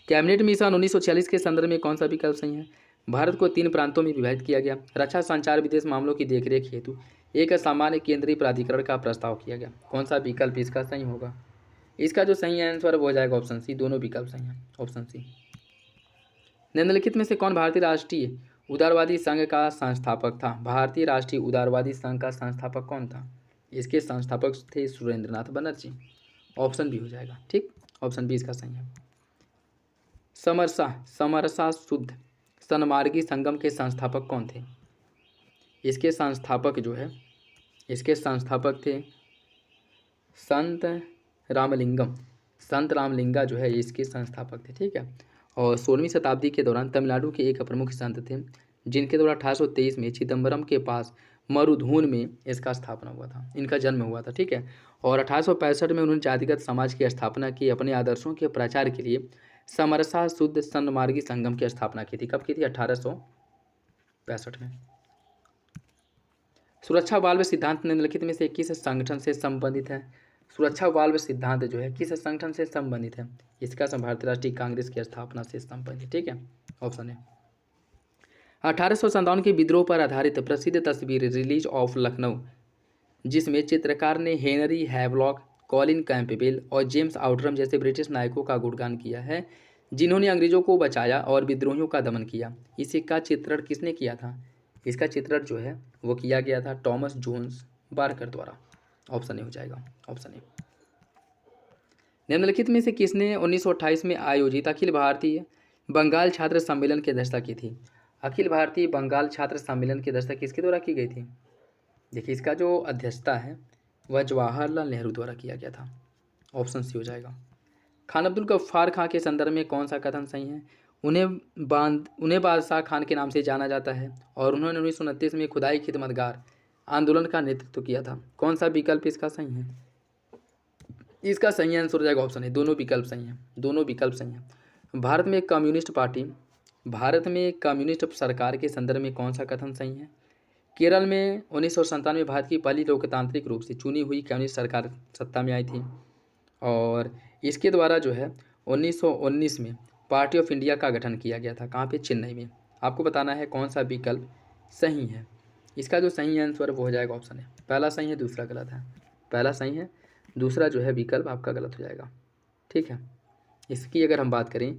कैबिनेट मिशन 1946 के संदर्भ में कौन सा विकल्प सही है? भारत को 3 प्रांतों में विभाजित किया गया। रक्षा, संचार, विदेश मामलों की देखरेख हेतु एक सामान्य केंद्रीय प्राधिकरण का प्रस्ताव किया गया। कौन सा विकल्प इसका सही होगा? इसका जो सही आंसर वो हो जाएगा ऑप्शन सी। दोनों विकल्प सही हैं, ऑप्शन सी। निम्नलिखित में से कौन भारतीय राष्ट्रीय उदारवादी संघ का संस्थापक था? भारतीय राष्ट्रीय उदारवादी संघ का संस्थापक कौन था? इसके संस्थापक थे सुरेंद्रनाथ बनर्जी। ऑप्शन बी हो जाएगा। ठीक, ऑप्शन बी इसका सही है। समरसा शुद्ध सन्मार्गी संगम के संस्थापक कौन थे? इसके संस्थापक जो है, इसके संस्थापक थे संत रामलिंगा जो है इसके संस्थापक थे। ठीक है, और 16वीं शताब्दी के दौरान तमिलनाडु के एक प्रमुख संत थे, जिनके द्वारा 1823 में चिदम्बरम के पास मरुधून में इसका स्थापना हुआ था, इनका जन्म हुआ था। ठीक है, और 1865 में उन्होंने जातिगत समाज की स्थापना की। अपने आदर्शों के प्रचार के लिए समरसा शुद्ध सन्मार्गी संगम की स्थापना की थी। कब की थी? 1865 में। सुरक्षा वाल्व सिद्धांत निम्नलिखित में से किस संगठन से संबंधित है? सुरक्षा वाल्व सिद्धांत जो है किस संगठन से संबंधित है? इसका भारतीय राष्ट्रीय कांग्रेस की स्थापना से संबंधित। ठीक है, ऑप्शन है। 1857 के विद्रोह पर आधारित प्रसिद्ध तस्वीर रिलीज ऑफ लखनऊ, जिसमें चित्रकार ने हेनरी हैवलॉक, कॉलिन कैंपबेल और जेम्स आउटरम जैसे ब्रिटिश नायकों का गुणगान किया है, जिन्होंने अंग्रेजों को बचाया और विद्रोहियों का दमन किया। इसी का चित्रण किसने किया था? इसका चित्रण जो है वो किया गया था टॉमस जोन्स बारकर द्वारा। ऑप्शन ए हो जाएगा, ऑप्शन ए। निम्नलिखित में से किसने 1928 में आयोजित अखिल भारतीय बंगाल छात्र सम्मेलन की अध्यक्षता की थी? अखिल भारतीय बंगाल छात्र सम्मेलन की अध्यक्षता किसके द्वारा की गई थी? देखिए, इसका जो अध्यक्षता है वह जवाहरलाल नेहरू द्वारा किया गया था। ऑप्शन सी हो जाएगा। खान अब्दुल गफ्फार खां के संदर्भ में कौन सा कथन सही है? उन्हें बादशाह खान के नाम से जाना जाता है और उन्होंने 1929 में खुदाई खिदमतगार आंदोलन का नेतृत्व किया था। कौन सा विकल्प इसका सही है? इसका सही आंसर हो जाएगा ऑप्शन है। दोनों विकल्प सही हैं, दोनों विकल्प सही हैं। भारत में कम्युनिस्ट सरकार के संदर्भ में कौन सा कथन सही है? केरल में 1997 में भारत की पहली लोकतांत्रिक रूप से चुनी हुई कम्युनिस्ट सरकार सत्ता में आई थी और इसके द्वारा जो है 1919 में पार्टी ऑफ इंडिया का गठन किया गया था। कहाँ पे? चेन्नई में। आपको बताना है कौन सा विकल्प सही है। इसका जो सही आंसर वो हो जाएगा ऑप्शन है। पहला सही है, दूसरा गलत है। पहला सही है, दूसरा जो है विकल्प आपका गलत हो जाएगा। ठीक है, इसकी अगर हम बात करें,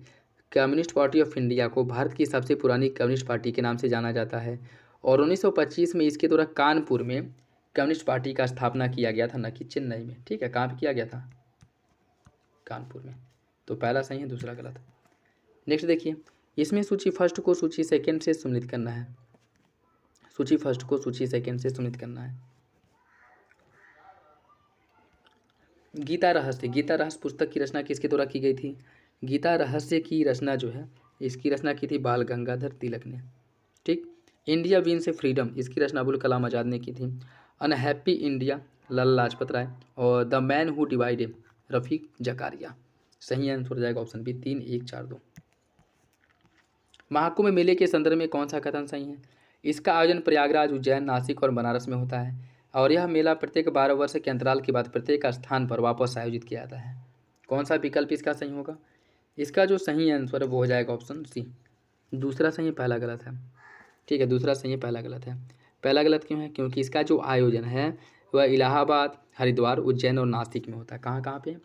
कम्युनिस्ट पार्टी ऑफ इंडिया को भारत की सबसे पुरानी कम्युनिस्ट पार्टी के नाम से जाना जाता है और 1925 में इसके द्वारा कानपुर में कम्युनिस्ट पार्टी का स्थापना किया गया था, न कि चेन्नई में। ठीक है, कहाँ पर किया गया था? कानपुर में। तो पहला सही है, दूसरा गलत। नेक्स्ट देखिए, इसमें सूची फर्स्ट को सूची सेकंड से सम्मिलित करना है। सूची फर्स्ट को सूची सेकंड से सम्मिलित करना है। गीता रहस्य पुस्तक की रचना किसके द्वारा की गई थी? गीता रहस्य की रचना जो है इसकी रचना की थी बाल गंगाधर तिलक ने। ठीक। इंडिया विंस फ्रीडम, इसकी रचना अबुल कलाम आज़ाद ने की थी। Unhappy India, Lala Lajpat Rai. और द मैन हु डिवाइडेड, रफ़ीक जकारिया। सही आंसर हो जाएगा ऑप्शन बी, 3, 1, 4, 2। महाकुंभ मेले के संदर्भ में कौन सा कथन सही है? इसका आयोजन प्रयागराज, उज्जैन, नासिक और बनारस में होता है और यह मेला प्रत्येक 12 वर्ष के अंतराल के बाद प्रत्येक स्थान पर वापस आयोजित किया जाता है। कौन सा विकल्प इसका सही होगा? इसका जो सही आंसर है वो हो जाएगा ऑप्शन सी। दूसरा सही है, पहला गलत है। ठीक है, दूसरा सही है, पहला गलत है। पहला गलत क्यों है? क्योंकि इसका जो आयोजन है वह इलाहाबाद, हरिद्वार, उज्जैन और नासिक में होता है। कहाँ कहाँ पे?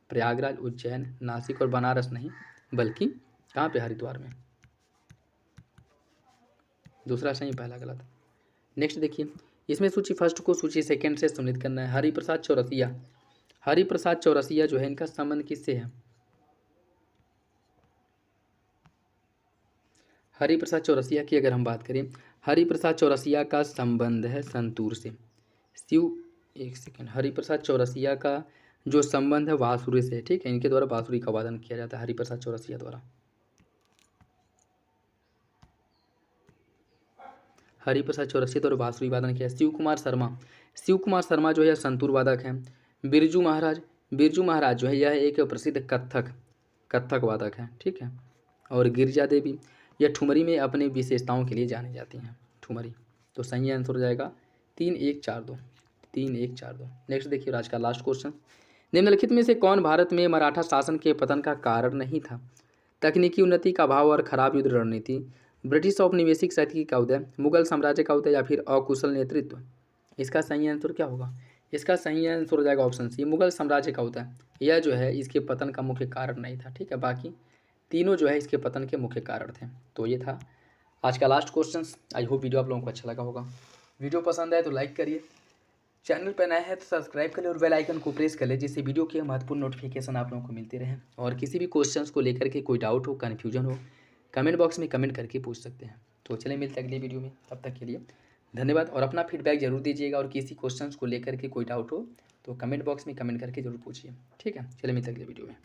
प्रयागराज, उज्जैन, नासिक और बनारस नहीं, बल्कि कहाँ पे? हरिद्वार में। दूसरा सही, पहला गलत। नेक्स्ट देखिए, इसमें सूची फर्स्ट को सूची सेकंड से सम्मिलित करना है। हरिप्रसाद चौरसिया जो है इनका संबंध किससे है? हरिप्रसाद चौरसिया की अगर हम बात करें, हरिप्रसाद चौरसिया का संबंध है संतूर से। एक सेकेंड, हरिप्रसाद चौरसिया का जो संबंध है बांसुरी से। ठीक है, इनके द्वारा बांसुरी का वादन किया जाता है हरिप्रसाद चौरसिया द्वारा। हरिप्रसाद चौरसिया द्वारा बांसुरी वादन किया। शिव कुमार शर्मा जो है संतूर वादक हैं। बिरजू महाराज जो है यह एक प्रसिद्ध कथक वादक है, ठीक है। और गिरिजा देवी यह ठुमरी में अपने विशेषताओं के लिए जानी जाती हैं, ठुमरी। तो सही आंसर हो जाएगा 3-1-4-2, 3-1-4-2। नेक्स्ट देखिए आज का लास्ट क्वेश्चन, निम्नलिखित में से कौन भारत में मराठा शासन के पतन का कारण नहीं था? तकनीकी उन्नति का अभाव और खराब युद्ध रणनीति, ब्रिटिश औपनिवेशिक शक्ति का उदय, मुगल साम्राज्य का उदय या फिर अकुशल नेतृत्व। इसका सही आंसर क्या होगा? इसका सही आंसर हो जाएगा ऑप्शन सी, मुगल साम्राज्य का उदय। यह जो है इसके पतन का मुख्य कारण नहीं था, ठीक है। बाकी तीनों जो है इसके पतन के मुख्य कारण थे। तो ये था आज का last question. I hope video आप लोगों को अच्छा लगा होगा। वीडियो पसंद आए तो लाइक करिए, चैनल पर नया है तो सब्सक्राइब कर ले और बेल आइकन को प्रेस कर ले, जिससे वीडियो की महत्वपूर्ण नोटिफिकेशन आप लोगों को मिलती रहे। और किसी भी क्वेश्चंस को लेकर के कोई डाउट हो, कन्फ्यूजन हो, कमेंट बॉक्स में कमेंट करके पूछ सकते हैं। तो चलिए मिलते हैं अगली वीडियो में, तब तक के लिए धन्यवाद। और अपना फीडबैक जरूर दीजिएगा, और किसी क्वेश्चंस को लेकर के कोई डाउट हो तो कमेंट बॉक्स में कमेंट करके जरूर पूछिए, ठीक है। चलिए मिलते हैं अगली वीडियो में।